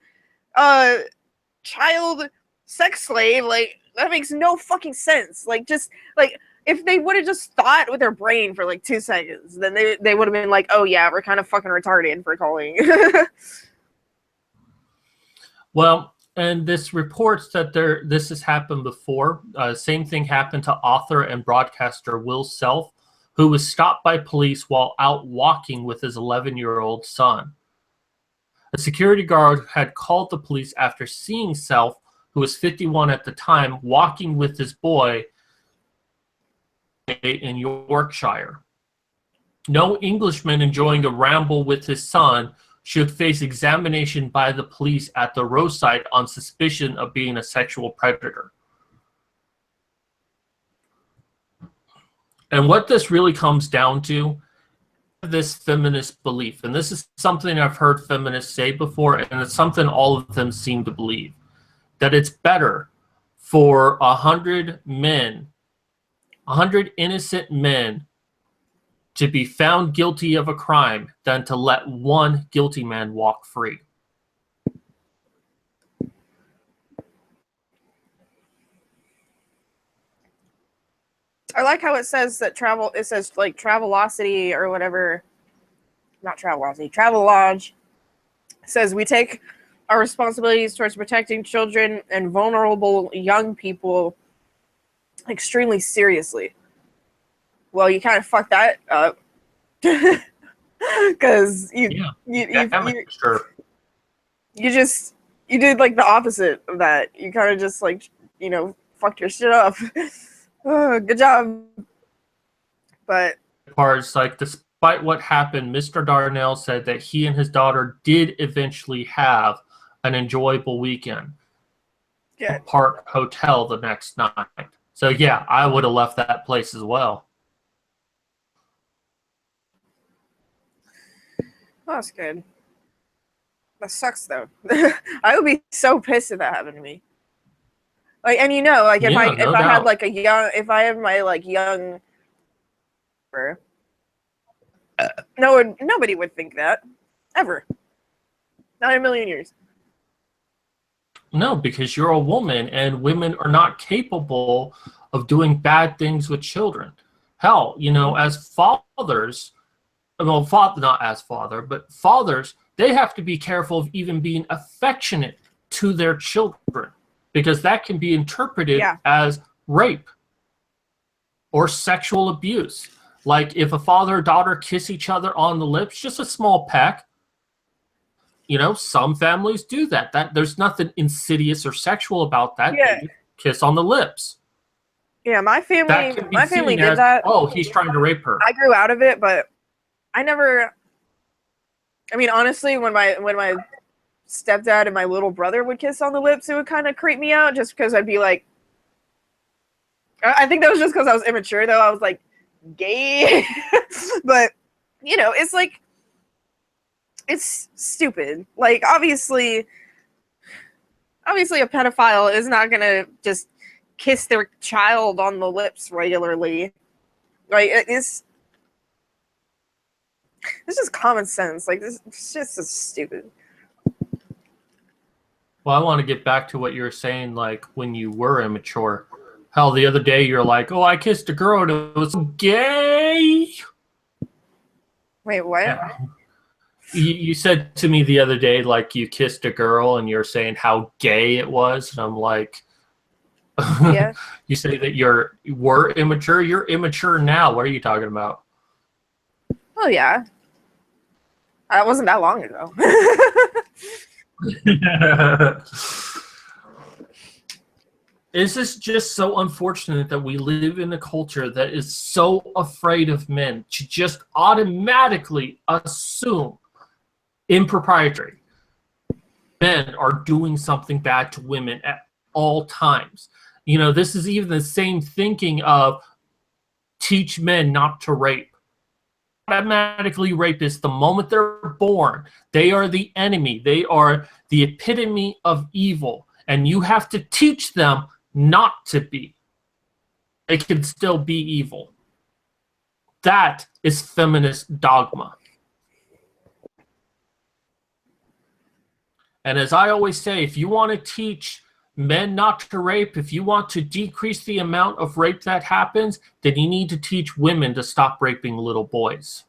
child sex slave. Like that makes no fucking sense. Like just like if they would have just thought with their brain for like 2 seconds, then they would have been like, oh yeah, we're kind of fucking retarded for calling. Well, and this reports that this has happened before. Same thing happened to author and broadcaster Will Self, who was stopped by police while out walking with his 11-year-old son. A security guard had called the police after seeing Self, who was 51 at the time, walking with his boy in Yorkshire. No Englishman enjoying a ramble with his son should face examination by the police at the roadside on suspicion of being a sexual predator. And what this really comes down to, this feminist belief, and this is something I've heard feminists say before, and it's something all of them seem to believe, that it's better for 100 men, 100 innocent men, to be found guilty of a crime than to let one guilty man walk free. I like how it says that it says like Travelocity or whatever, not Travelocity, Travelodge says we take our responsibilities towards protecting children and vulnerable young people extremely seriously. Well, you kind of fucked that up because you did like the opposite of that. You kind of just like fucked your shit up. Oh, good job. But parts, like, despite what happened, Mr. Darnell said that he and his daughter did eventually have an enjoyable weekend. Yeah. Park Hotel the next night. So yeah, I would have left that place as well. Oh, that's good. That sucks though. I would be so pissed if that happened to me. Like, and like if I had like if I had my like young, nobody would think that ever. Not in a million years. No, because you're a woman, and women are not capable of doing bad things with children. Hell, as fathers, well, not as father, but fathers, they have to be careful of even being affectionate to their children, because that can be interpreted as rape or sexual abuse. Like if a father or daughter kiss each other on the lips, just a small peck, some families do that. There's nothing insidious or sexual about that. Yeah. They kiss on the lips. Yeah, my family did that. Oh, he's trying to rape her. I grew out of it, but I never. I mean, honestly, when my stepdad and my little brother would kiss on the lips, it would kind of creep me out, just because I'd be like, I think that was just because I was immature, though. I was like, gay. But it's like, it's stupid. Like, obviously a pedophile is not gonna just kiss their child on the lips regularly. Like, it's just common sense. Like, this it's just so stupid. Well, I want to get back to what you were saying, like, when you were immature. Hell, the other day you're like, oh, I kissed a girl and it was gay. Wait, what? Yeah. You said to me the other day, like, you kissed a girl and you're saying how gay it was. And I'm like, yeah. You say that you were immature. You're immature now. What are you talking about? Oh, yeah. It wasn't that long ago. Is this just so unfortunate that we live in a culture that is so afraid of men to just automatically assume impropriety? Men are doing something bad to women at all times. This is even the same thinking of teach men not to rape. Automatically rapists, the moment they're born, they are the enemy. They are the epitome of evil. And you have to teach them not to be. they can still be evil. That is feminist dogma. And as I always say, if you want to teach men not to rape, if you want to decrease the amount of rape that happens, then you need to teach women to stop raping little boys.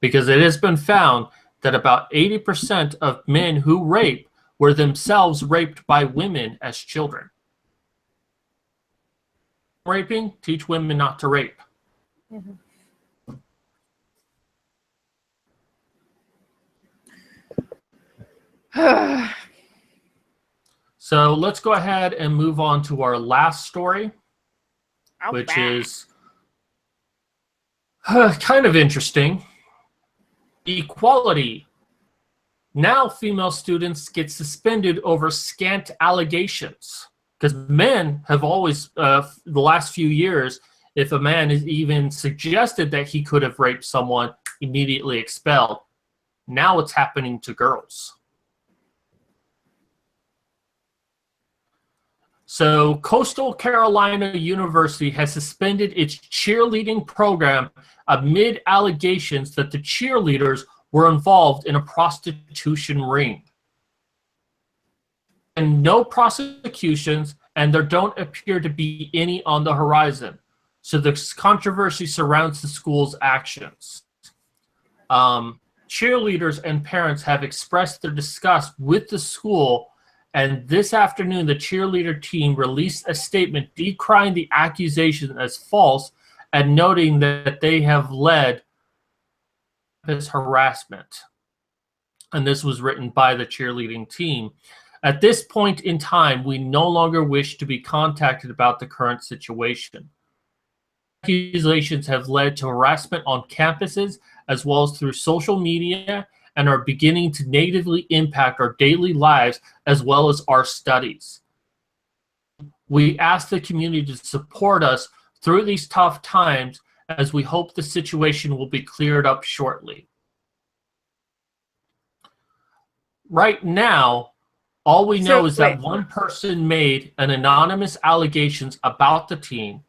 Because it has been found that about 80% of men who rape were themselves raped by women as children. Raping, teach women not to rape. Mm-hmm. So let's go ahead and move on to our last story, which is kind of interesting. Equality. Now female students get suspended over scant allegations. Because men have always, the last few years, if a man is even suggested that he could have raped someone, immediately expelled. Now it's happening to girls. So Coastal Carolina University has suspended its cheerleading program amid allegations that the cheerleaders were involved in a prostitution ring. And no prosecutions, and there don't appear to be any on the horizon. So the controversy surrounds the school's actions. Cheerleaders and parents have expressed their disgust with the school, and this afternoon the cheerleader team released a statement decrying the accusation as false and noting that they have led this harassment. And this was written by the cheerleading team. At this point in time, we no longer wish to be contacted about the current situation. Accusations have led to harassment on campuses as well as through social media and are beginning to negatively impact our daily lives as well as our studies. We ask the community to support us through these tough times as we hope the situation will be cleared up shortly. Right now, all we know is that one person made an anonymous allegations about the team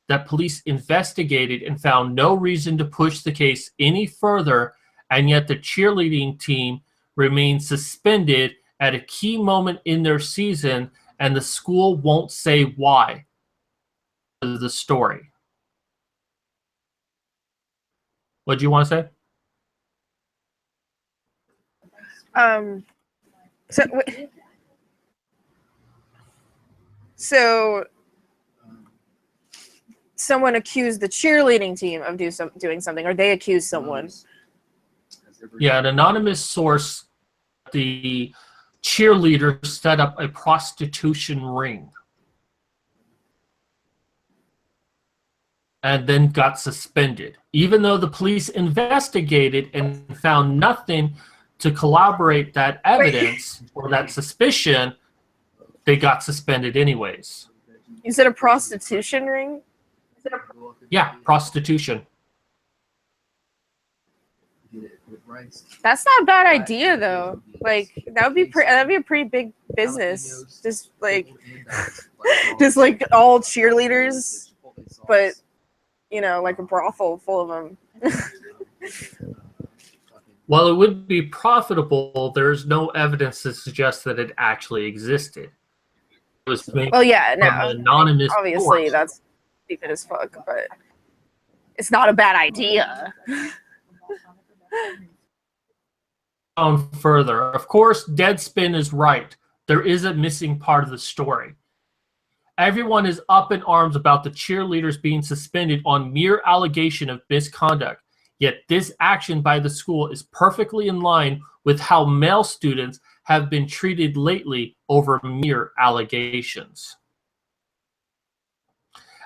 that police investigated and found no reason to push the case any further, and yet the cheerleading team remains suspended at a key moment in their season, and the school won't say why. The story. What do you want to say? So someone accused the cheerleading team of doing something, or they accused someone. Yeah, an anonymous source, the cheerleader set up a prostitution ring and then got suspended. Even though the police investigated and found nothing to corroborate that evidence or that suspicion, they got suspended anyways. You said a prostitution ring? Yeah, prostitution. That's not a bad idea, though. Like that'd be a pretty big business. Just like all cheerleaders, but you know, like a brothel full of them. While it would be profitable, there's no evidence to suggest that it actually existed. It was made from an anonymous obviously, source. That's stupid as fuck, but it's not a bad idea. On further, of course, Deadspin is right. There is a missing part of the story. Everyone is up in arms about the cheerleaders being suspended on mere allegation of misconduct. Yet this action by the school is perfectly in line with how male students have been treated lately over mere allegations.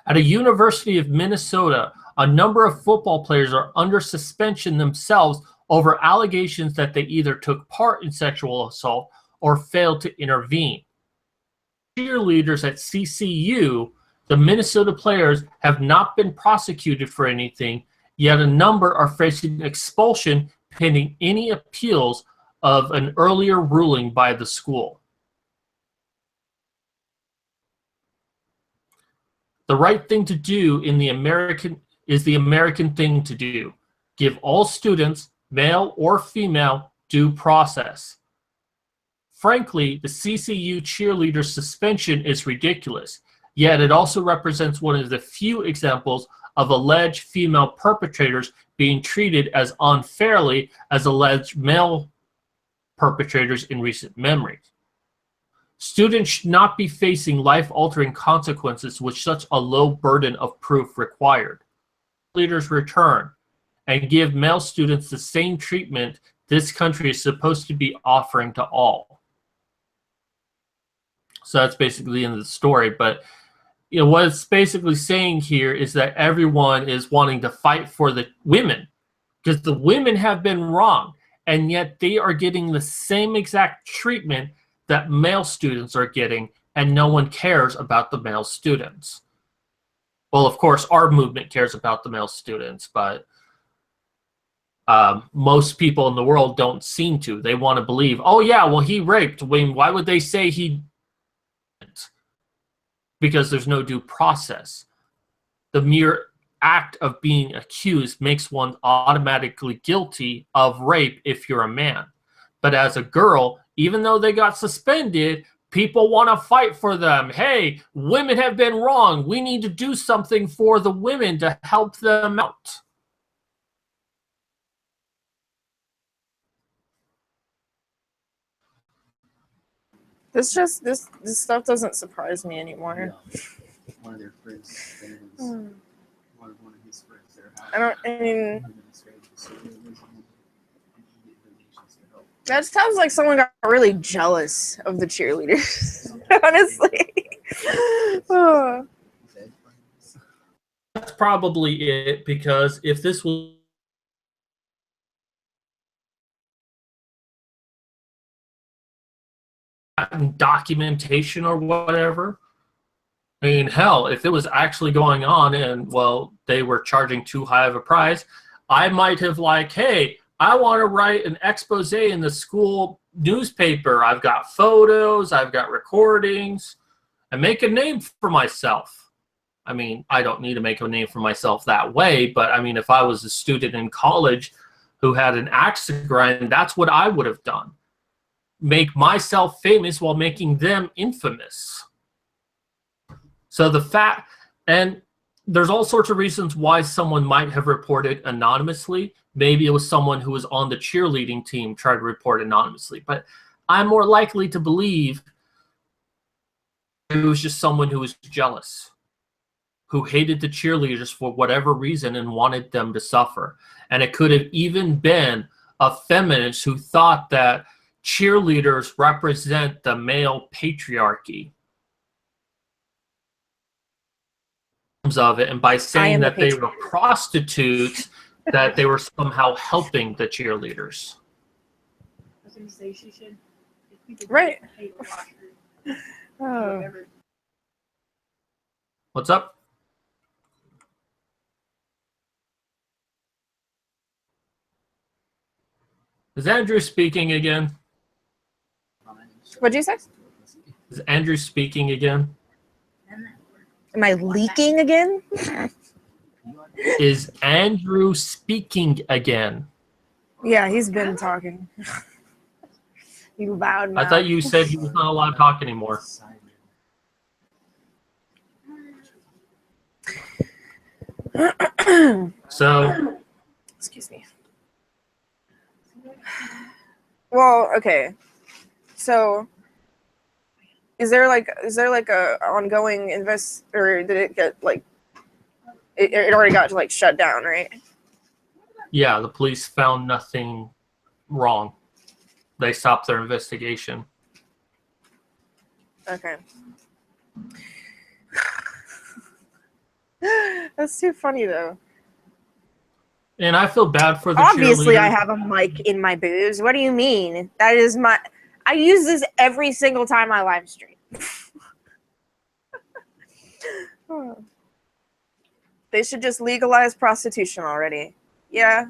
At a University of Minnesota, a number of football players are under suspension themselves over allegations that they either took part in sexual assault or failed to intervene. Cheerleaders at CCU, the Minnesota players have not been prosecuted for anything, yet a number are facing expulsion pending any appeals of an earlier ruling by the school. The right thing to do is the American thing to do. Give all students, male or female, due process. Frankly, the CCU cheerleader suspension is ridiculous, yet it also represents one of the few examples of alleged female perpetrators being treated as unfairly as alleged male perpetrators in recent memory. Students should not be facing life-altering consequences with such a low burden of proof required. Leaders return and give male students the same treatment this country is supposed to be offering to all. So that's basically the end of the story. But you know what it's basically saying here is that everyone is wanting to fight for the women because the women have been wrong, and yet they are getting the same exact treatment that male students are getting, and no one cares about the male students. Well, of course, our movement cares about the male students, but most people in the world don't seem to. They want to believe, oh yeah, well, he raped. Why would they say he didn't? Because there's no due process. The mere act of being accused makes one automatically guilty of rape if you're a man. But as a girl, even though they got suspended, people want to fight for them. Hey, women have been wrong. We need to do something for the women to help them out. This stuff doesn't surprise me anymore. Yeah. One of their friends, one of his friends there. I mean, that sounds like someone got really jealous of the cheerleaders. Honestly. Oh. That's probably it, because if this was documentation or whatever, I mean, hell, if it was actually going on and, well, they were charging too high of a price, I might have like, hey, I want to write an expose in the school newspaper. I've got photos, I've got recordings, and make a name for myself. I mean, I don't need to make a name for myself that way, but I mean, if I was a student in college who had an axe to grind, that's what I would have done. Make myself famous while making them infamous. So the fact, and there's all sorts of reasons why someone might have reported anonymously. Maybe it was someone who was on the cheerleading team tried to report anonymously. But I'm more likely to believe it was just someone who was jealous, who hated the cheerleaders for whatever reason and wanted them to suffer. And it could have even been a feminist who thought that cheerleaders represent the male patriarchy of it, and by saying that they were prostitutes, that they were somehow helping the cheerleaders. I was going to say she should. Right. Oh. What's up? Is Andrew speaking again? What'd you say? Is Andrew speaking again? Am I leaking again? Is Andrew speaking again? Yeah, he's been talking. You loud mouth. I thought you said he was not allowed to talk anymore. So, excuse me. Well, okay. So, is there like a ongoing or did it get like it already got like shut down, right? yeah, the police found nothing wrong. They stopped their investigation. Okay. That's too funny though. And I feel bad for the Obviously, cheerleaders. I have a mic in my boobs. What do you mean? That is my. I use this every single time I live stream. They should just legalize prostitution already. Yeah.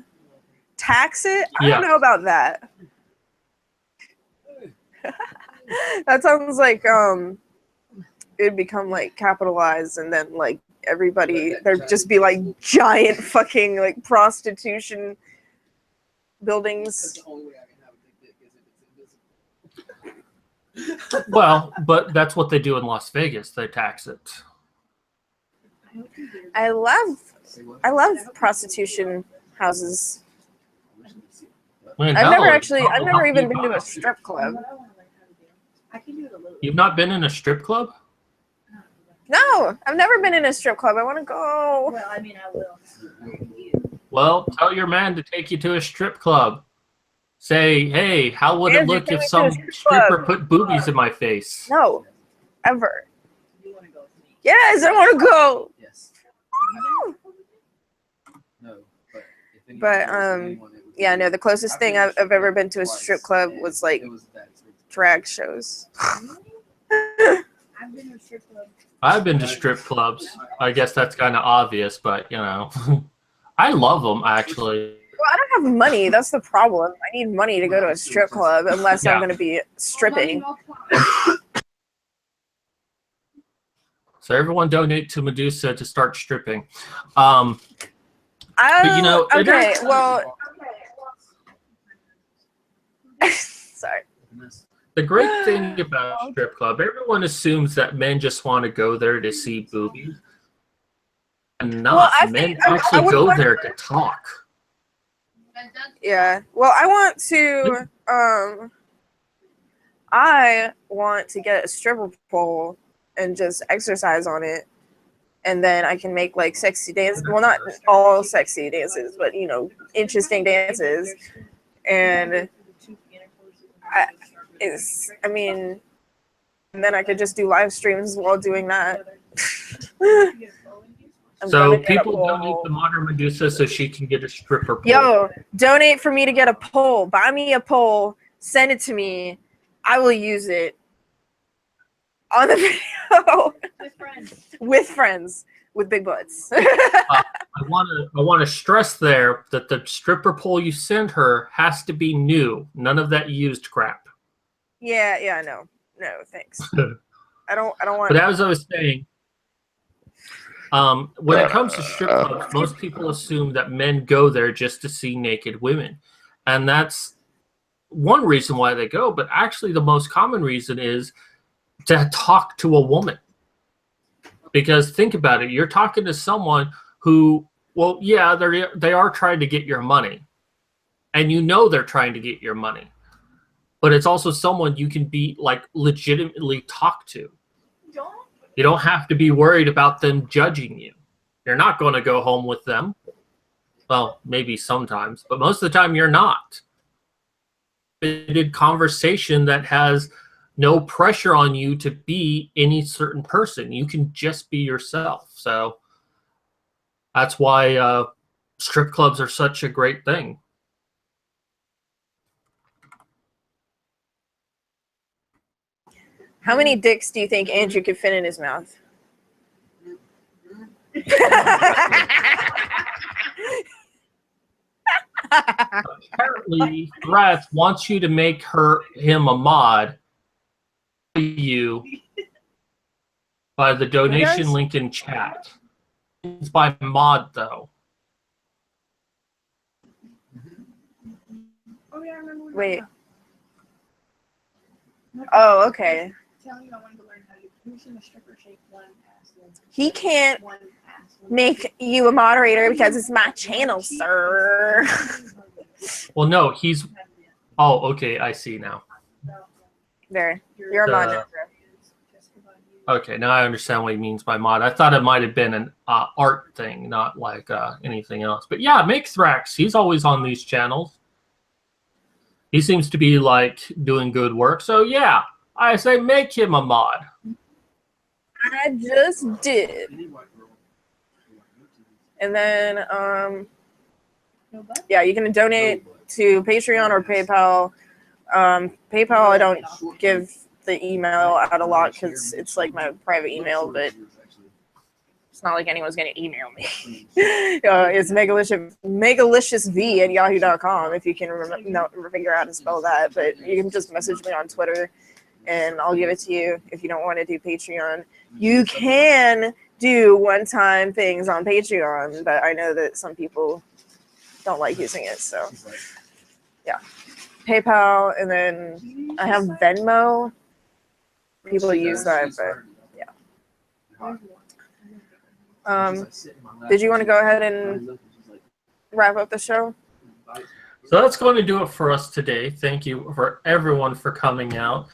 Tax it? I don't know about that. That sounds like it'd become like capitalized and then like everybody, there'd just be like giant fucking like prostitution buildings. That's the only way I can have a big dick is if it's invisible. Well, but that's what they do in Las Vegas. They tax it. I love Say what? prostitution houses. Man, I've hell, never even been to a strip club. I can do it a little. You've not been in a strip club? No, I've never been in a strip club. I want to go. Well, I mean, I will. Well, tell your man to take you to a strip club. Say, hey, how would it Andrew, look take if me to some a strip stripper club. put boobies in my face? No, ever. You want to go with me? Yes, I want to go. Yes. No, but if anyone But, knows anyone, it would be Yeah, no, me. the closest thing I've ever been to a strip club twice, was like and it was that sort of- drag shows. I've been to a strip club. I've been to strip clubs. I guess that's kind of obvious, but, you know, I love them, actually. Well, I don't have money. That's the problem. I need money to go to a strip club unless Yeah. I'm going to be stripping. So everyone donate to Medusa to start stripping. But, you know, it Okay, is- well, sorry. The great thing about a strip club, everyone assumes that men just want to go there to see boobies. And not. Well, I Men think- I actually would go like- there to talk. Yeah. Well, I want to get a stripper pole and just exercise on it. And then I can make like sexy dances. Well, not all sexy dances, but you know, interesting dances. And and then I could just do live streams while doing that. I'm So gonna get a people pole. donate to Modern Medusa so she can get a stripper pole. Yo, donate for me to get a pole. Buy me a pole. Send it to me. I will use it on the video With friends. with friends with big butts. I want to stress there that the stripper pole you send her has to be new. None of that used crap. yeah, no, thanks. I don't want. But as I was saying, when it comes to strip clubs, most people assume that men go there just to see naked women. And that's one reason why they go. But actually, the most common reason is to talk to a woman. Because think about it. You're talking to someone who, well, yeah, they are trying to get your money. And you know they're trying to get your money. But it's also someone you can be, like, legitimately talk to. You don't have to be worried about them judging you. You're not going to go home with them. Well, maybe sometimes, but most of the time you're not. It's a conversation that has no pressure on you to be any certain person. You can just be yourself. So that's why strip clubs are such a great thing. How many dicks do you think Andrew could fit in his mouth? Apparently, Threats wants you to make him a mod. You by the donation does? link in chat. It's by mod though. Oh, yeah, I remember we Wait. were Oh, okay. telling you I wanted to learn how to position a stripper shape one ass. He can't One ass. make you a moderator because it's my channel, sir. Well, no, he's. Oh, okay, I see now. There, you're a mod. Okay, now I understand what he means by mod. I thought it might have been an art thing, not like anything else. But yeah, make Thrax. He's always on these channels. He seems to be like doing good work. So yeah, I say make him a mod. I just did. And then, yeah, you can donate to Patreon or PayPal. PayPal, I don't give the email out a lot because it's like my private email, but it's not like anyone's going to email me. It's megalicious.v@yahoo.com if you can figure out how to spell that. But you can just message me on Twitter and I'll give it to you. If you don't want to do Patreon, you can do one-time things on Patreon, but I know that some people don't like using it, so yeah. PayPal, and then I have Venmo. People use that, but yeah. Did you want to go ahead and wrap up the show? So that's going to do it for us today. Thank you for everyone for coming out.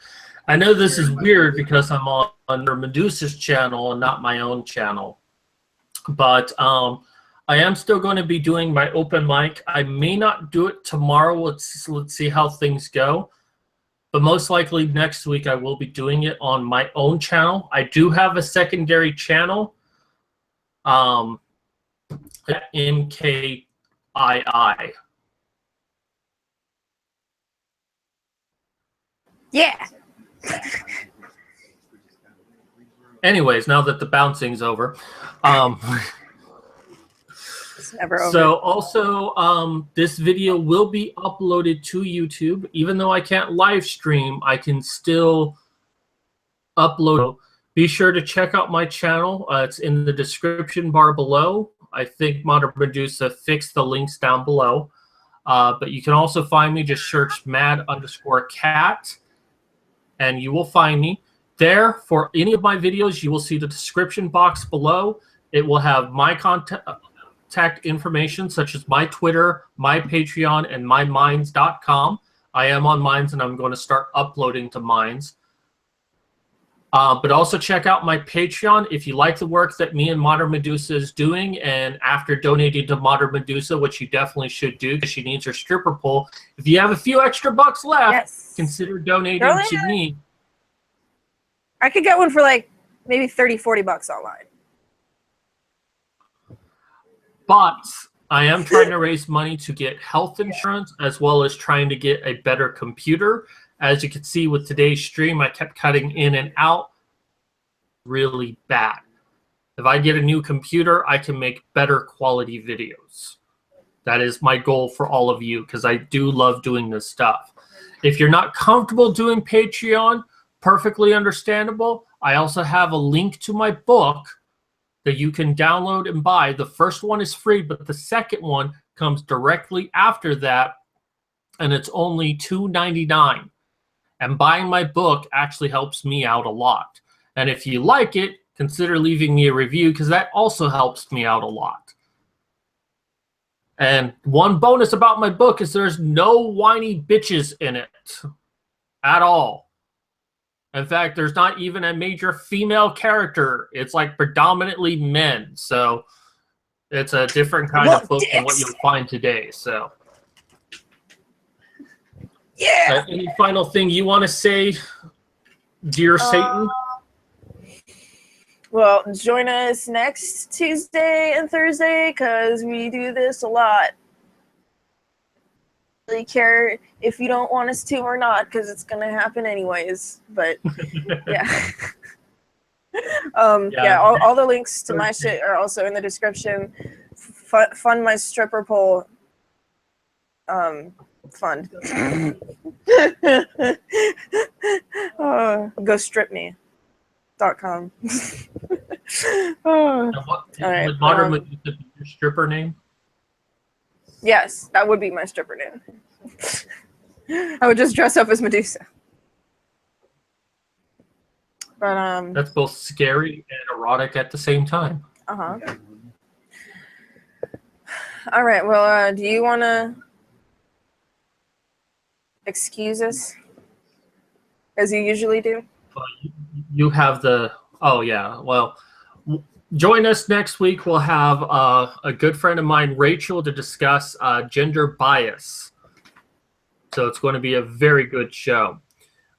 I know this is weird because I'm on under Medusa's channel and not my own channel. But I am still going to be doing my open mic. I may not do it tomorrow. Let's see how things go. But most likely next week I will be doing it on my own channel. I do have a secondary channel. MKII. Yeah. Anyways, now that the bouncing's over. It's never over. So also, this video will be uploaded to YouTube. Even though I can't live stream, I can still upload. Be sure to check out my channel. It's in the description bar below. I think Modern Medusa fixed the links down below. But you can also find me. Just search mad_cat, and you will find me. There, for any of my videos, you will see the description box below. It will have my contact information, such as my Twitter, my Patreon, and myminds.com. I am on Minds, and I'm going to start uploading to Minds. But also check out my Patreon if you like the work that me and Modern Medusa is doing. And after donating to Modern Medusa, which you definitely should do because she needs her stripper pole, if you have a few extra bucks left, consider donating to me. I could get one for like maybe 30, 40 bucks online. But I am trying to raise money to get health insurance as well as trying to get a better computer. As you can see with today's stream, I kept cutting in and out really bad. If I get a new computer, I can make better quality videos. That is my goal for all of you because I do love doing this stuff. If you're not comfortable doing Patreon, perfectly understandable. I also have a link to my book that you can download and buy. The first one is free, but the second one comes directly after that, and it's only $2.99. And buying my book actually helps me out a lot. And if you like it, consider leaving me a review because that also helps me out a lot. And one bonus about my book is there's no whiny bitches in it at all. In fact, there's not even a major female character. It's like predominantly men. So it's a different kind of book than what you'll find today. So yeah. Any final thing you want to say, dear Satan? Well, join us next Tuesday and Thursday because we do this a lot. Really care if you don't want us to or not because it's gonna happen anyways, but yeah. Yeah, all the links to my shit are also in the description. Fund my stripper pole fund. Go strip me.com. All right, would Modern Medusa be your stripper name? Yes, that would be my stripper name. I would just dress up as Medusa. But that's both scary and erotic at the same time. Uh-huh. All right, well, do you want to excuse us as you usually do? You have the well, join us next week. We'll have a good friend of mine, Rachel, to discuss gender bias. So it's going to be a very good show.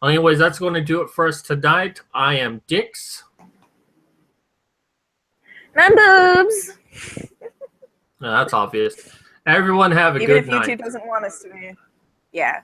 Anyways, that's going to do it for us tonight. I am Dix. And boobs. No, that's obvious. Everyone have a Even good if night. YouTube doesn't want us to be. Yeah.